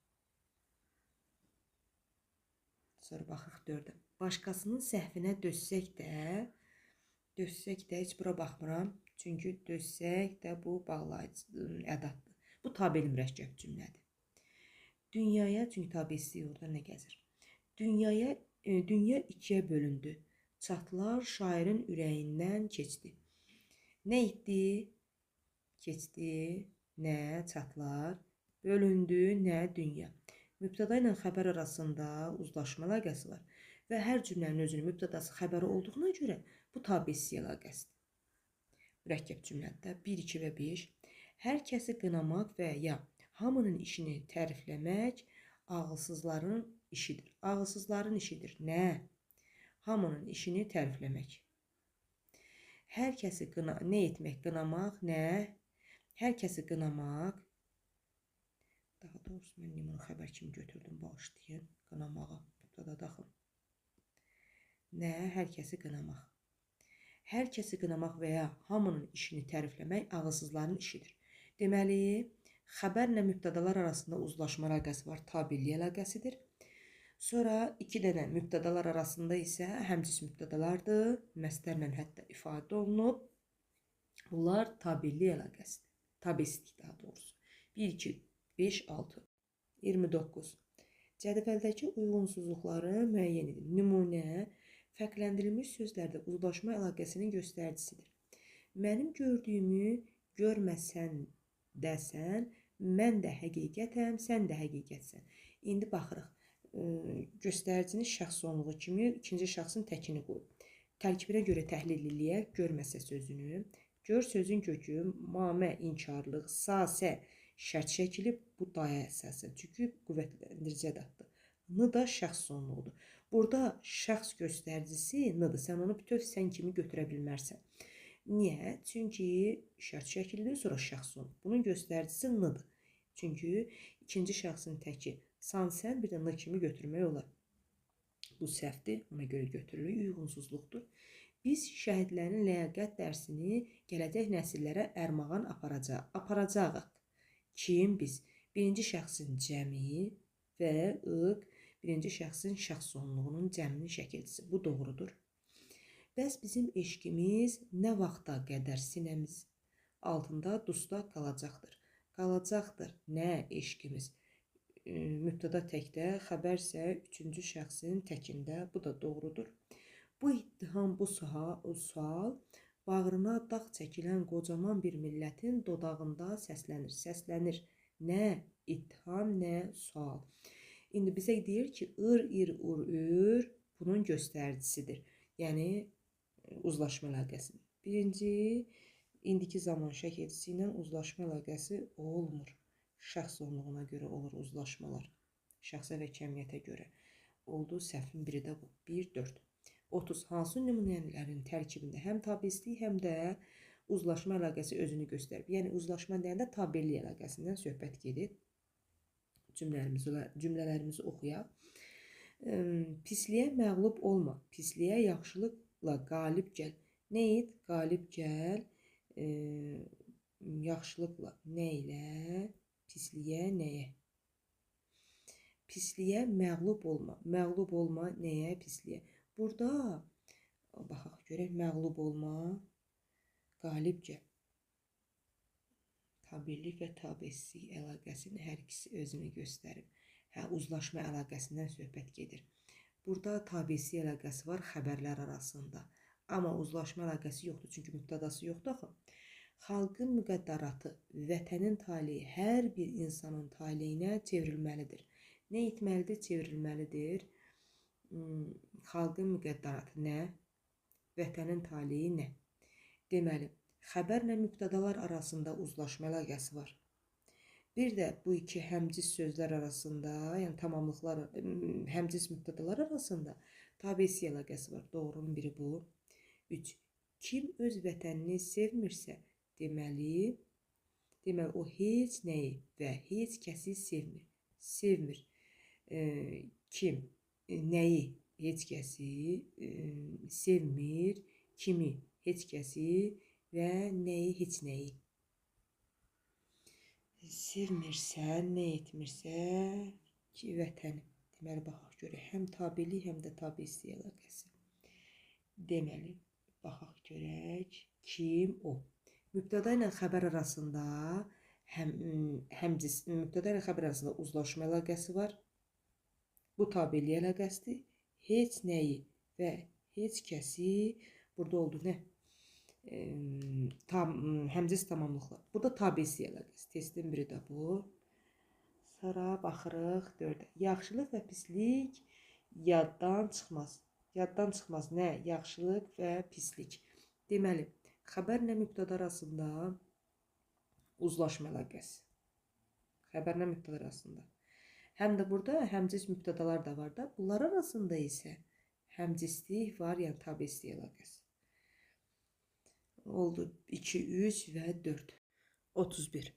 Speaker 1: Sonra baxıq 4-ə. Başqasının səhvinə dözsək də heç bura baxmıram. Çünki dözsək də bu bağlayıcı ədatdır. Bu tabeli mürəkkəb cümlədir. Dünyaya, çünki tabisi orada nə gəzir? Dünya ikiyə bölündü. Çatlar şairin ürəyindən keçdi. Nə etdi? Keçdi. Nə? Çatlar. Bölündü. Nə? Dünya. Mübtəda ilə xəbər arasında uzlaşma əlaqəsi var. Və hər cümlənin özünün mübtədası xəbəri olduğuna görə bu tabisi əlaqəsidir. Mürəkkəb cümlədə 1, 2 və 5. Hər kəsi qınamaq və ya hamının işini tərifləmək ağılsızların işidir. Ağılsızların işidir. Nə? Hamının işini tərifləmək. Hər kəsi nə etmək? Qınamaq. Nə? Hər kəsi qınamaq. Daha doğrusu mən bunu xəbər kimi götürdüm. Bağışlayın. Qınamağa. Burada daxil. Nə? Hər kəsi qınamaq. Hər kəsi qınamaq və ya hamının işini tərifləmək ağılsızların işidir. Deməli, xəbərlə mübtədalar arasında uzlaşma əlaqəsi var. Tabelli əlaqəsidir. Sonra 2 dənə mübtədalar arasında isə həmcis mübtədalardır. Məsdərlə hətta ifadə olunub. Bunlar tabelli əlaqəsidir. Tabesilik daha doğrusu. 1, 2, 5, 6. 29. Cədvəldəki uyğunsuzluqları müəyyən edin. Nümunə fərqləndirilmiş sözlərdə uzlaşma əlaqəsinin göstəricisidir. Mənim gördüyümü görməsən dəsən, mən də həqiqətəm, sən də həqiqətsən. İndi baxırıq. Göstəricinin şəxs sonluğu kimi ikinci şəxsin təkini qoyub. Tərkibinə görə təhlil eləyək görməsə sözünü. Gör sözün kökü mamə, inkarlıq, sasə şərt çəkilib bu daya əsasən. Çünki qüvvətlendirici ədatdır. N da şəxs sonluğudur. Burada şəxs göstəricisi n-dır. Sən onu bütöv sən kimi götürə bilmərsən. Niyə? Çünki şərt şəkildir, sonra şəxs sonluq. Bunun göstəricisi n-dır. Çünki ikinci şəxsin təki san sən bir də n kimi götürmək olar. Bu səhvdir, ona görə götürülür, uyğunsuzluqdur. Biz şəhidlərin ləyaqət dərsini gələcək nəsillərə ərmağan aparacağıq. Kim biz? Birinci şəxsin cəmi və ıq birinci şəxsin şəxs sonluğunun cəminin şəkilçisi. Bu doğrudur. Bəs bizim eşqimiz nə vaxta qədər sinəmiz altında dustaq qalacaqdır. Qalacaqdır. Nə eşqimiz? Mübtəda təkdə, xəbərsə üçüncü şəxsin təkində. Bu da doğrudur. Bu ittiham, bu sual bağrına dağ çəkilən qocaman bir millətin dodağında səslənir. Səslənir. Nə ittiham, nə sual. İndi bizə deyir ki, ır, ir, ur, ür bunun göstəricisidir. Yəni, uzlaşma əlaqəsi. Birinci, indiki zaman şəkilçisi ilə uzlaşma əlaqəsi olmur. Şəxs sonluğuna görə olur uzlaşmalar. Şəxsə və kəmiyyətə görə. Oldu, səhvin biri də bu. 1, 4. 30. Hansı nümunələrin tərkibində həm tabislik, həm də uzlaşma əlaqəsi özünü göstərib. Yəni, uzlaşma deyəndə tabelli əlaqəsindən söhbət gedir. Cümlələrimizi oxuyaq. Pisliyə məğlub olma. Pisliyə yaxşılıqla qalib gəl. Nə et? Qalib gəl. Yaxşılıqla. Nə ilə? Pisliyə nəyə? Pisliyə məğlub olma. Məğlub olma nəyə? Pisliyə. Burada, baxaq görək, məğlub olma, qalib gəl. Tabellik və tabesizlik əlaqəsinin hər ikisi özünü göstərib. Uzlaşma əlaqəsindən söhbət gedir. Burada tabesi əlaqəsi var xəbərlər arasında. Amma uzlaşma əlaqəsi yoxdur, çünki mübtədası yoxdur axı. Xalqın müqəddaratı, vətənin taleyi hər bir insanın taleyinə çevrilməlidir. Nə etməlidir? Çevrilməlidir. Xalqın müqəddaratı nə? Vətənin taleyi nə? Deməli, xəbərlə mübtədalar arasında uzlaşma əlaqəsi var. Bir də bu iki həmcis sözlər arasında, yəni tamamlıqlar, həmcis mübtədalar arasında tabesi əlaqəsi var. Doğrunun biri bu. 3. Kim öz vətənini sevmirsə, deməli o heç nəyi və heç kəsi sevmir. Sevmir. Kim nəyi heç kəsi, sevmir, kimi, heç kəsi və nəyi, heç nəyi. Sevmirsə, nə etmirsə ki, vətəni. Deməli, baxaq görək, həm tabilik, həm də tabi-hissi əlaqəsi. Deməli, baxaq görək, kim, o. Mübtəda ilə xəbər arasında mübtəda ilə xəbər arasında uzlaşma əlaqəsi var. Bu tabilik əlaqəsidir. Heç nəyi və heç kəsi burada oldu nə? Həmzəs tamamlıqlar. Burada tabi-hissi əlaqəsi. Testin biri də bu. Sonra baxırıq 4-ə. Yaxşılıq və pislik yaddan çıxmaz. Yaddan çıxmaz nə? Yaxşılıq və pislik. Deməli, xəbərlə mübtəda arasında uzlaşma əlaqəsi. Xəbərlə mübtəda arasında. Həm də burada həmcis mübtədalar da var da. Bunlar arasında isə həmcislik var, yəni tabi-hissi əlaqəsi. Oldu 2, 3 və 4. 31.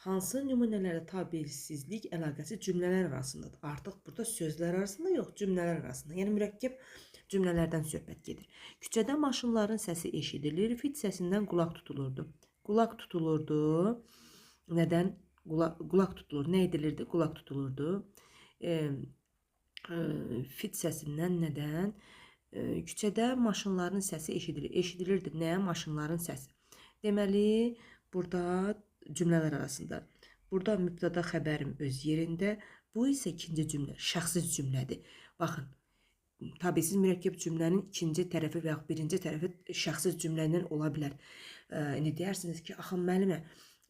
Speaker 1: Hansı nümunələrdə tabi-hissizlik əlaqəsi cümlələr arasındadır? Artıq burada sözlər arasında yox, cümlələr arasında. Yəni mürəkkəb cümlələrdən söhbət gedir. Küçədə maşınların səsi eşidilir, fit səsindən qulaq tutulurdu. Qulaq tutulurdu. Nədən? Qulaq tutulur. Nə edilirdi? Qulaq tutulurdu. Fit səsindən nədən? Küçədə maşınların səsi eşidilir. Eşidilirdi. Nə? Maşınların səsi. Deməli, burada cümlələr arasında. Burada mübtəda xəbərim öz yerində. Bu isə ikinci cümlə, şəxsiz cümlədir. Baxın, tabi-siz mürəkkəb cümlənin ikinci tərəfi və yaxud birinci tərəfi şəxsiz cümlədən ola bilər. İndi deyirsiniz ki, axı müəllimə,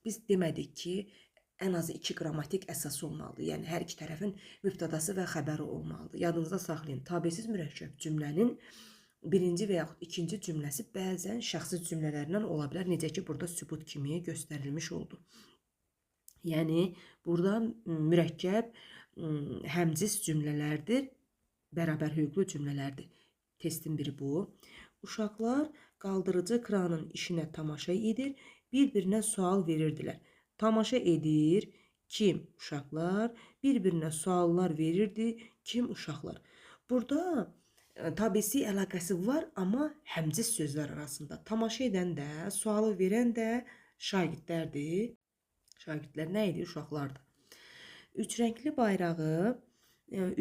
Speaker 1: biz demədik ki, ən azı 2 qrammatik əsas olmalıdır. Yəni, hər iki tərəfin mübtədası və xəbəri olmalıdır. Yadınızda saxlayın, tabi-siz mürəkkəb cümlənin birinci və yaxud ikinci cümləsi bəzən şəxsiz cümlələrdən ola bilər. Necə ki, burada sübut kimi göstərilmiş oldu. Yəni, burada mürəkkəb həmcis cümlələrdir, bərabər hüquqlu cümlələrdir. Testin biri bu. Uşaqlar qaldırıcı kranın işinə tamaşa edir, bir-birinə sual verirdilər. Tamaşa edir, kim? Uşaqlar. Bir-birinə suallar verirdi, kim? Uşaqlar. Burada tabi-hissi əlaqəsi var, amma həmcis sözlər arasında. Tamaşa edən də, sualı verən də şagirdlərdir. Şagirdlər nə edir? Uşaqlardır.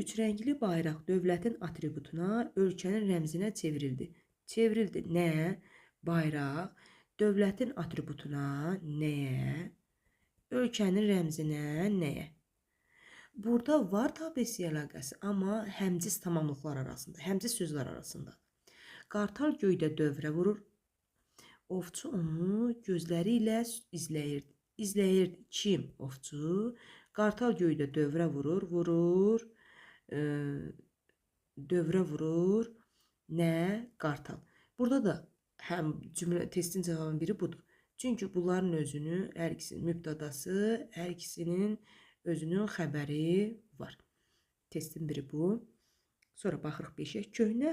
Speaker 1: Üçrəngli bayraq dövlətin atributuna, ölkənin rəmzinə çevrildi. Çevrildi nə? Bayraq dövlətin atributuna, nəyə? Ölkənin rəmzinə, nəyə? Burada var tabi-hissi əlaqəsi, amma həmcis tamamlıqlar arasında, həmcis sözlər arasında. Qartal göydə dövrə vurur. Ovçu onu gözləri ilə izləyirdi. İzləyirdi. Kim? Ovçu. Qartal göydə dövrə vurur. Dövrə vurur. Nə? Qartal. Burada da həm cümlə testin cavabının biri budur. Çünki bunların özünün hər ikisinin mübtədası, hər ikisinin özünün xəbəri var. Testin biri bu. Sonra baxırıq 5-ə. Köhnə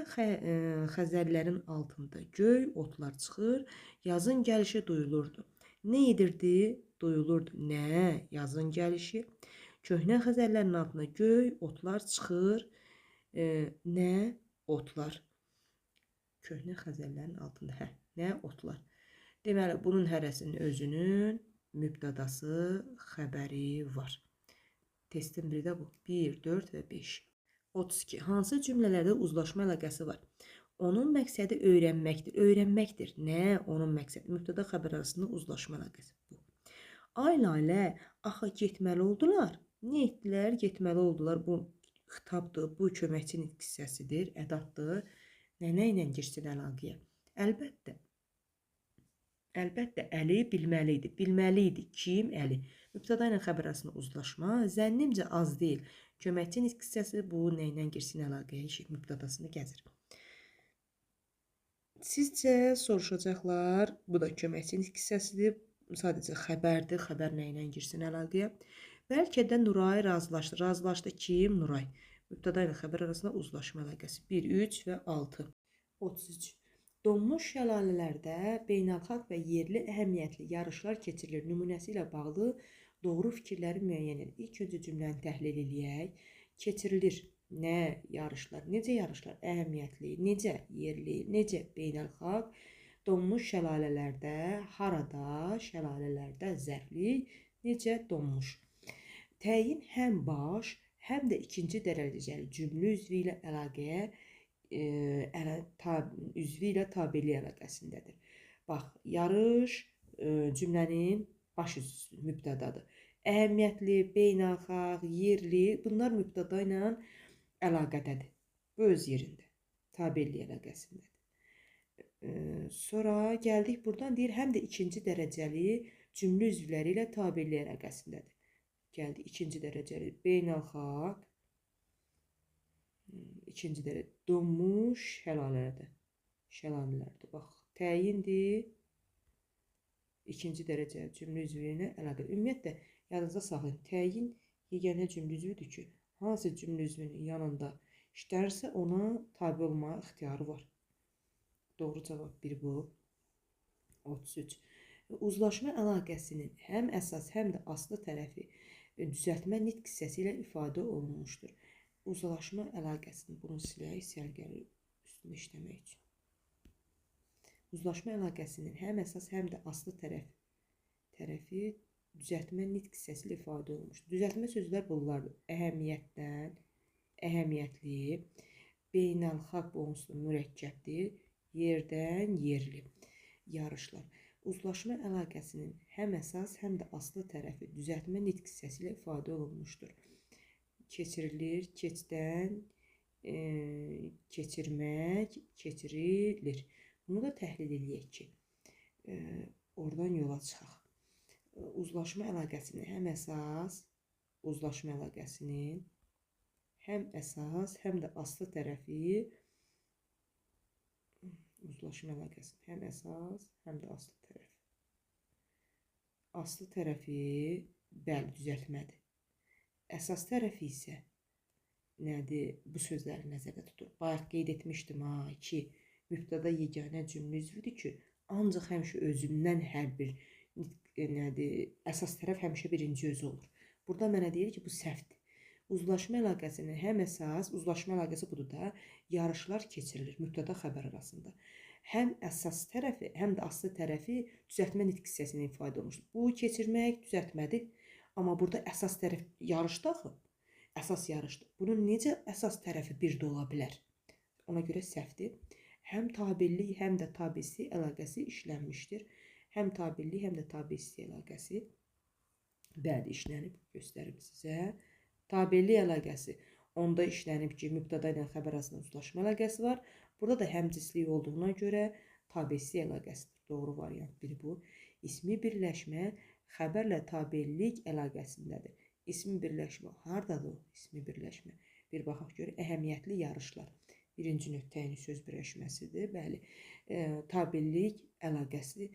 Speaker 1: xəzəllərin altında göy otlar çıxır. Yazın gəlişi duyulurdu. Nə edirdi? Duyulurdu. Nə? Yazın gəlişi. Köhnə xəzəllərin altında göy otlar çıxır. Nə? Otlar. Köhnə xəzəllərin altında. Nə? Otlar. Deməli, bunun hərəsinin özünün mübtədası, xəbəri var. Testin biri də bu. 1, 4 və 5. 32. Hansı cümlələrdə uzlaşma əlaqəsi var? Onun məqsədi öyrənməkdir. Öyrənməkdir. Nə? Onun məqsədi. Mübtəda xəbər arasında uzlaşma əlaqəsi bu. Ay Lalə, axı getməli oldular. Nə etdilər? Getməli oldular. Bu xitabdır, bu köməkçi nitq hissəsidir, ədatdır. Nə ilə girsin əlaqəyə? Əlbəttə, Əli bilməli idi. Bilməli idi. Kim? Əli. Mübtəda ilə xəbər arasında uzlaşma zənnimcə az deyil. Köməkçi nitq hissəsi bu nə ilə girsin əlaqəyə mübtədasını gəzir. Sizcə soruşacaqlar, bu da köməkçi nitq hissəsidir. Sadəcə xəbərdir. Xəbər nə ilə girsin əlaqəyə? Bəlkə də Nuray razılaşdı. Razılaşdı kim? Nuray. Mübtəda ilə xəbər arasında uzlaşma əlaqəsi 1, 3 və 6. 33. Donmuş şəlalələrdə beynəlxalq və yerli əhəmiyyətli yarışlar keçirilir. Nümunəsi ilə bağlı doğru fikirləri müəyyən edin. İlk öncə cümləni təhlil edək. Keçirilir. Nə yarışlar, necə yarışlar? Əhəmiyyətli, necə yerli, necə beynəlxalq, donmuş şəlalələrdə, harada, şəlalələrdə zərflik, necə donmuş. Təyin həm baş, həm də ikinci dərəcəli cümlə üzvü ilə əlaqəyə, üzvü ilə tabeli əlaqəsindədir. Bax, yarış cümlənin baş üzvü mübtədadır. Əhəmiyyətli, beynəlxalq, yerli bunlar mübtəda ilə əlaqədədir. Bu öz yerində. Tabelli əlaqəsindədir. Sonra gəldik buradan deyir həm də ikinci dərəcəli cümlə üzvləri ilə tabelli əlaqəsindədir. Gəldi ikinci dərəcəli beynəlxalq, ikinci dərəcə donmuş şəlalələrdə. Şəlalələrdə bax təyindir. İkinci dərəcəli cümlə üzvlüyünə əlaqə. Ümumiyyətlə yadınızda saxlayın. Təyin yeganə cümlə üzvüdür ki, hansı cümlə üzvünün yanında işlərsə ona tabe olma ixtiyarı var. Doğru cavab 1 bu. 33. Uzlaşma əlaqəsinin həm əsas, həm də aslı tərəfi düzəltmə nitq hissəsi ilə ifadə olunmuşdur. Uzlaşma əlaqəsini bunu silək, sərgəli üstündə işləmək üçün. Uzlaşma əlaqəsinin həm əsas, həm də aslı tərəfi düzəltmə nitq hissəsi ilə ifadə olunmuşdur. Düzəltmə sözlər bunlardır. Əhəmiyyətdən, əhəmiyyətli, beynəlxalq bonuslu mürəkkəbdir, yerdən, yerli. Yarışlar. Uzlaşma əlaqəsinin həm əsas, həm də aslı tərəfi düzəltmə nitq hissəsi ilə ifadə olunmuşdur. Keçirilir, keçdən, keçirmək, keçirilir. Bunu da təhlil edək ki, oradan yola çıxaq. Uzlaşma əlaqəsinin həm əsas, uzlaşma əlaqəsinin həm əsas, həm də aslı tərəfi uzlaşma əlaqəsinin həm əsas, həm də aslı tərəfi. Aslı tərəfi bəli düzəltmədir. Əsas tərəfi isə nədir? Bu sözləri nəzərdə tutur. Bayaq qeyd etmişdim ki, mübtəda yeganə cümlə üzvüdür ki, ancaq həmişə özündən hər bir əsas tərəf həmişə birinci özü olur. Burada mənə deyir ki, bu səhvdir. Uzlaşma əlaqəsinin həm əsas, uzlaşma əlaqəsi budur da, yarışlar keçirilir mübtəda xəbər arasında. Həm əsas tərəfi, həm də aslı tərəfi düzəltmə nitq hissəsini ifadə olunmuşdur. Bu keçirmək düzəltmədir. Amma burada əsas tərəf yarışda axı. Əsas yarışdır. Bunun necə əsas tərəfi bir də ola bilər? Ona görə səhvdir. Həm tabellik, həm də tabesi əlaqəsi işlənmişdir. Həm tabellik, həm də tabesi əlaqəsi bəli işlənib. Göstərim sizə. Tabellik əlaqəsi onda işlənib ki, mübtəda ilə xəbər arasında uzlaşma əlaqəsi var. Burada da həmcinslik olduğuna görə tabesi əlaqəsidir. Doğru variant biri bu. İsmi birləşmə xəbərlə tabellik əlaqəsindədir. İsmi birləşmə hardadır? İsmi birləşmə. Bir baxaq görək. Əhəmiyyətli yarışlar. Birinci nöqtəyinin söz birləşməsidir. Bəli. Tabellik əlaqəsi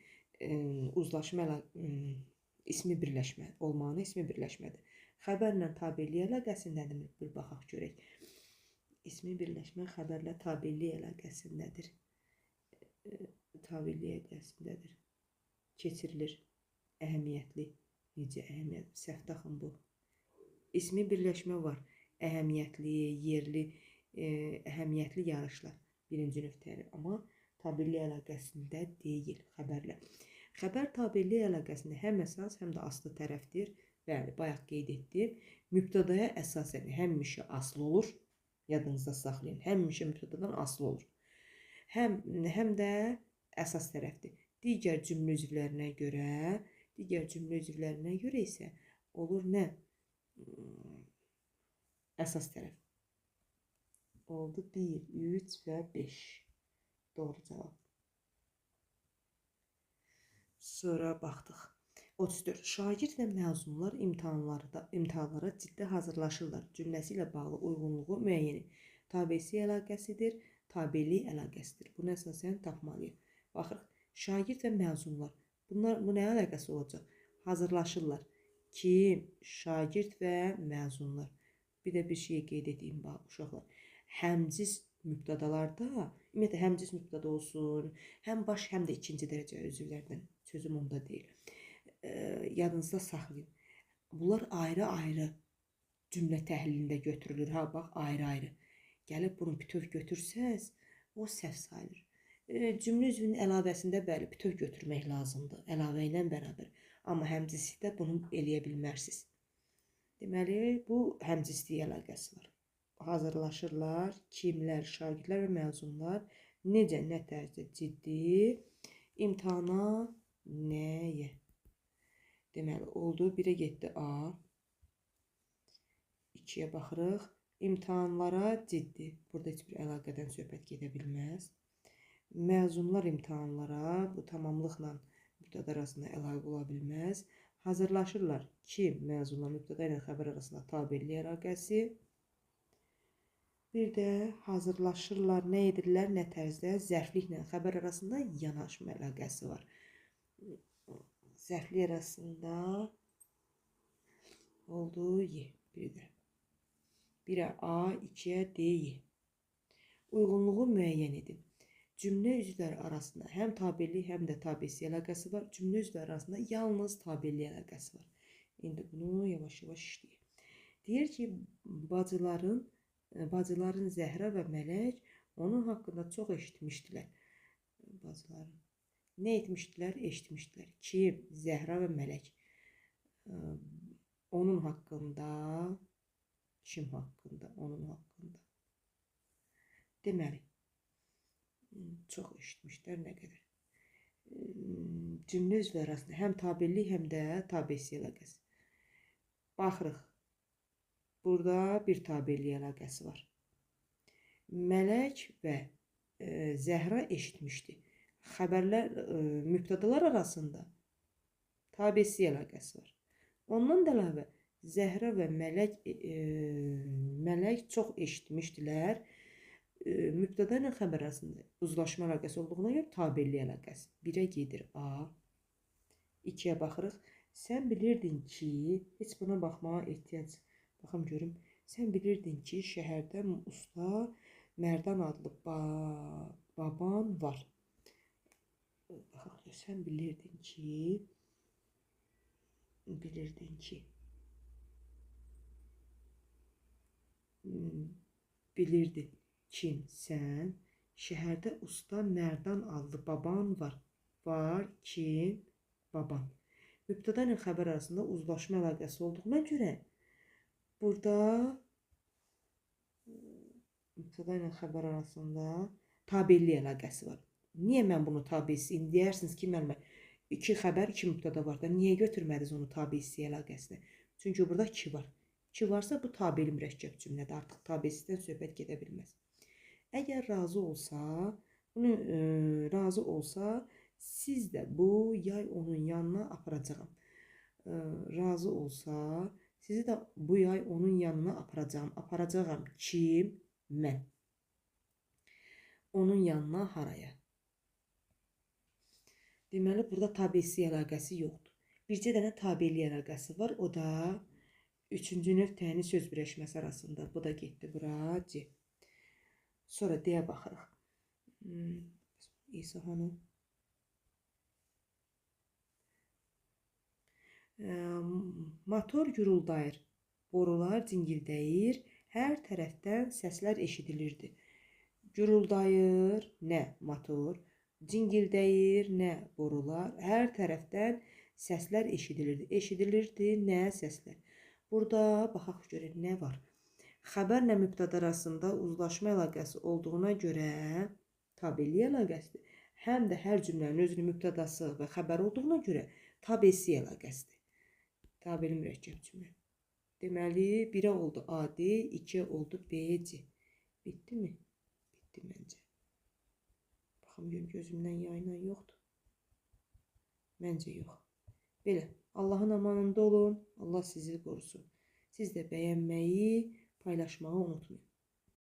Speaker 1: uzlaşma ismi birləşmə olmağına ismi birləşmədir. Xəbərlə tabellik əlaqəsindədir. Bir baxaq görək. İsmi birləşmə xəbərlə tabellik əlaqəsindədir. Tabellik əlaqəsindədir. Keçirilir. Əhəmiyyətli. Necə əhəmiyyətli? Səhv taxın bu. İsmi birləşmə var. Əhəmiyyətli, yerli, əhəmiyyətli yarışlar. Birinci nöqtəli. Amma tabellik əlaqəsində deyil xəbərlə. Xəbər tabellik əlaqəsində həm əsas, həm də aslı tərəfdir. Bəli, bayaq qeyd etdim. Mübtədaya əsasən həmişə aslı olur. Yadınızda saxlayın. Həmişə mübtədadan aslı olur. Həm də əsas tərəfdir. Digər cümlə üzvlərinə görə isə olur nə? Əsas tərəf. Oldu 1, 3 və 5. Doğru cavab. Sonra baxdıq. 34. Şagird və məzunlar imtahanlara ciddi hazırlaşırlar. Cümləsi ilə bağlı uyğunluğu müəyyəni. Tabesi əlaqəsidir, tabellik əlaqəsidir. Bunu əsasən tapmalıyıq. Baxırıq. Şagird və məzunlar. Bu nə əlaqəsi olacaq? Hazırlaşırlar. Kim? Şagird və məzunlar. Bir də bir şey qeyd edeyim, uşaqlar. Həmciz mübtədalarda, ümumiyyətlə həmciz mübtəda olsun, həm baş, həm də ikinci dərəcə üzvlərdən sözüm onda deyil. Yadınızda saxlayın. Bunlar ayrı-ayrı cümlə təhlilində götürülür. Ha, bax, ayrı-ayrı. Gəlib bunu bütöv götürsəz, o səhv sayılır. Cümlə üzvünün əlavəsində bəli, bütöv götürmək lazımdır, əlavə ilə bərabər. Amma həmcinslikdə bunu eləyə bilmərsiniz. Deməli, bu həmcinslik əlaqəsi var. Hazırlaşırlar kimlər, şagirdlər və məzunlar necə, nə tərzdə ciddi imtahana nəyə? Deməli, oldu, 1-ə getdi A. 2-yə baxırıq. İmtahanlara ciddi. Burada heç bir əlaqədən söhbət gedə bilməz. Məzunlar imtahanlara, bu tamamlıqla mübtəda arasında əlaqə ola bilməz. Hazırlaşırlar ki, məzunlar mübtəda ilə xəbər arasında tabellik əlaqəsi. Bir də hazırlaşırlar, nə edirlər, nə tərzdə zərfliklə xəbər arasında yanaşma əlaqəsi var. Zərflik arasında oldu Y. Bir də 1-ə A, 2-yə D, Y. Uyğunluğu müəyyən edin. Cümlə üzvləri arasında həm tabellik, həm də tabesi əlaqəsi var. Cümlə üzvləri arasında yalnız tabellik əlaqəsi var. İndi bunu yavaş-yavaş işləyək. Deyir ki, bacıların Zəhra və Mələk onun haqqında çox eşitmişdilər. Bacıların nə etmişdilər? Eşitmişdilər. Kim? Zəhra və Mələk. Onun haqqında, kim haqqında? Onun haqqında. Deməli, çox eşitmişlər, nə qədər? Cümlə üzvləri arasında həm tabellik, həm də tabesi əlaqəsi. Baxırıq. Burada bir tabellik əlaqəsi var. Mələk və Zəhra eşitmişdi. Xəbərlər, mübtədalar arasında tabesi əlaqəsi var. Ondan da əlavə Zəhra və Mələk çox eşitmişdilər. Mübtəda ilə xəbər arasında uzlaşma əlaqəsi olduğuna görə tabellik əlaqəsi. 1-ə gedir A. 2-yə baxırıq. Sən bilirdin ki, heç buna baxmağa ehtiyac. Baxım görüm. Sən bilirdin ki, şəhərdə usta Mərdan adlı baban var. Baxaq, sən bilirdin ki, bilirdin kim sən, şəhərdə usta Mərdan adlı baban var. Var, kim, baban. Mübtəda ilə xəbər arasında uzlaşma əlaqəsi olduğuna görə burada mübtəda ilə xəbər arasında tabellik əlaqəsi var. Niyə mən bunu tabesiyim? Deyirsiniz ki, müəllimə, 2 xəbər, 2 mübtəda var da, niyə götürmədiniz onu tabesi əlaqəsinə? Çünki burada 2 var. 2 varsa bu tabeli mürəkkəb cümlədə artıq tabesidən söhbət gedə bilməz. Əgər razı olsa, siz də bu yay onun yanına aparacağım. Razı olsa, sizi də bu yay onun yanına aparacağım. Aparacağım kim? Mən. Onun yanına haraya? Deməli, burada tabesi əlaqəsi yoxdur. Bircə dənə tabeli əlaqəsi var. O da 3-cü növ təyini söz birləşməsi arasında. Bu da getdi bura C. Sonra D-yə baxırıq. İsa xanım. Motor guruldayır. Borular cingildəyir. Hər tərəfdən səslər eşidilirdi. Guruldayır, nə? Motor. Cingildəyir, nə? Borular. Hər tərəfdən səslər eşidilirdi. Eşidilirdi, nə? Səslər. Burada baxaq görək nə var. Xəbərlə mübtəda arasında uzlaşma əlaqəsi olduğuna görə tabellik əlaqəsidir. Həm də hər cümlənin özünün mübtədası və xəbər olduğuna görə tabesi əlaqəsidir. Tabeli mürəkkəb cümlə. Deməli, 1-ə oldu AD, 2-ə oldu BC. Bitdimi? Bitdi məncə. Baxım görüm gözümdən yayınan yoxdur. Məncə yox. Belə, Allahın amanında olun. Allah sizi qorusun. Siz də bəyənməyi, paylaşmağı unutmayın.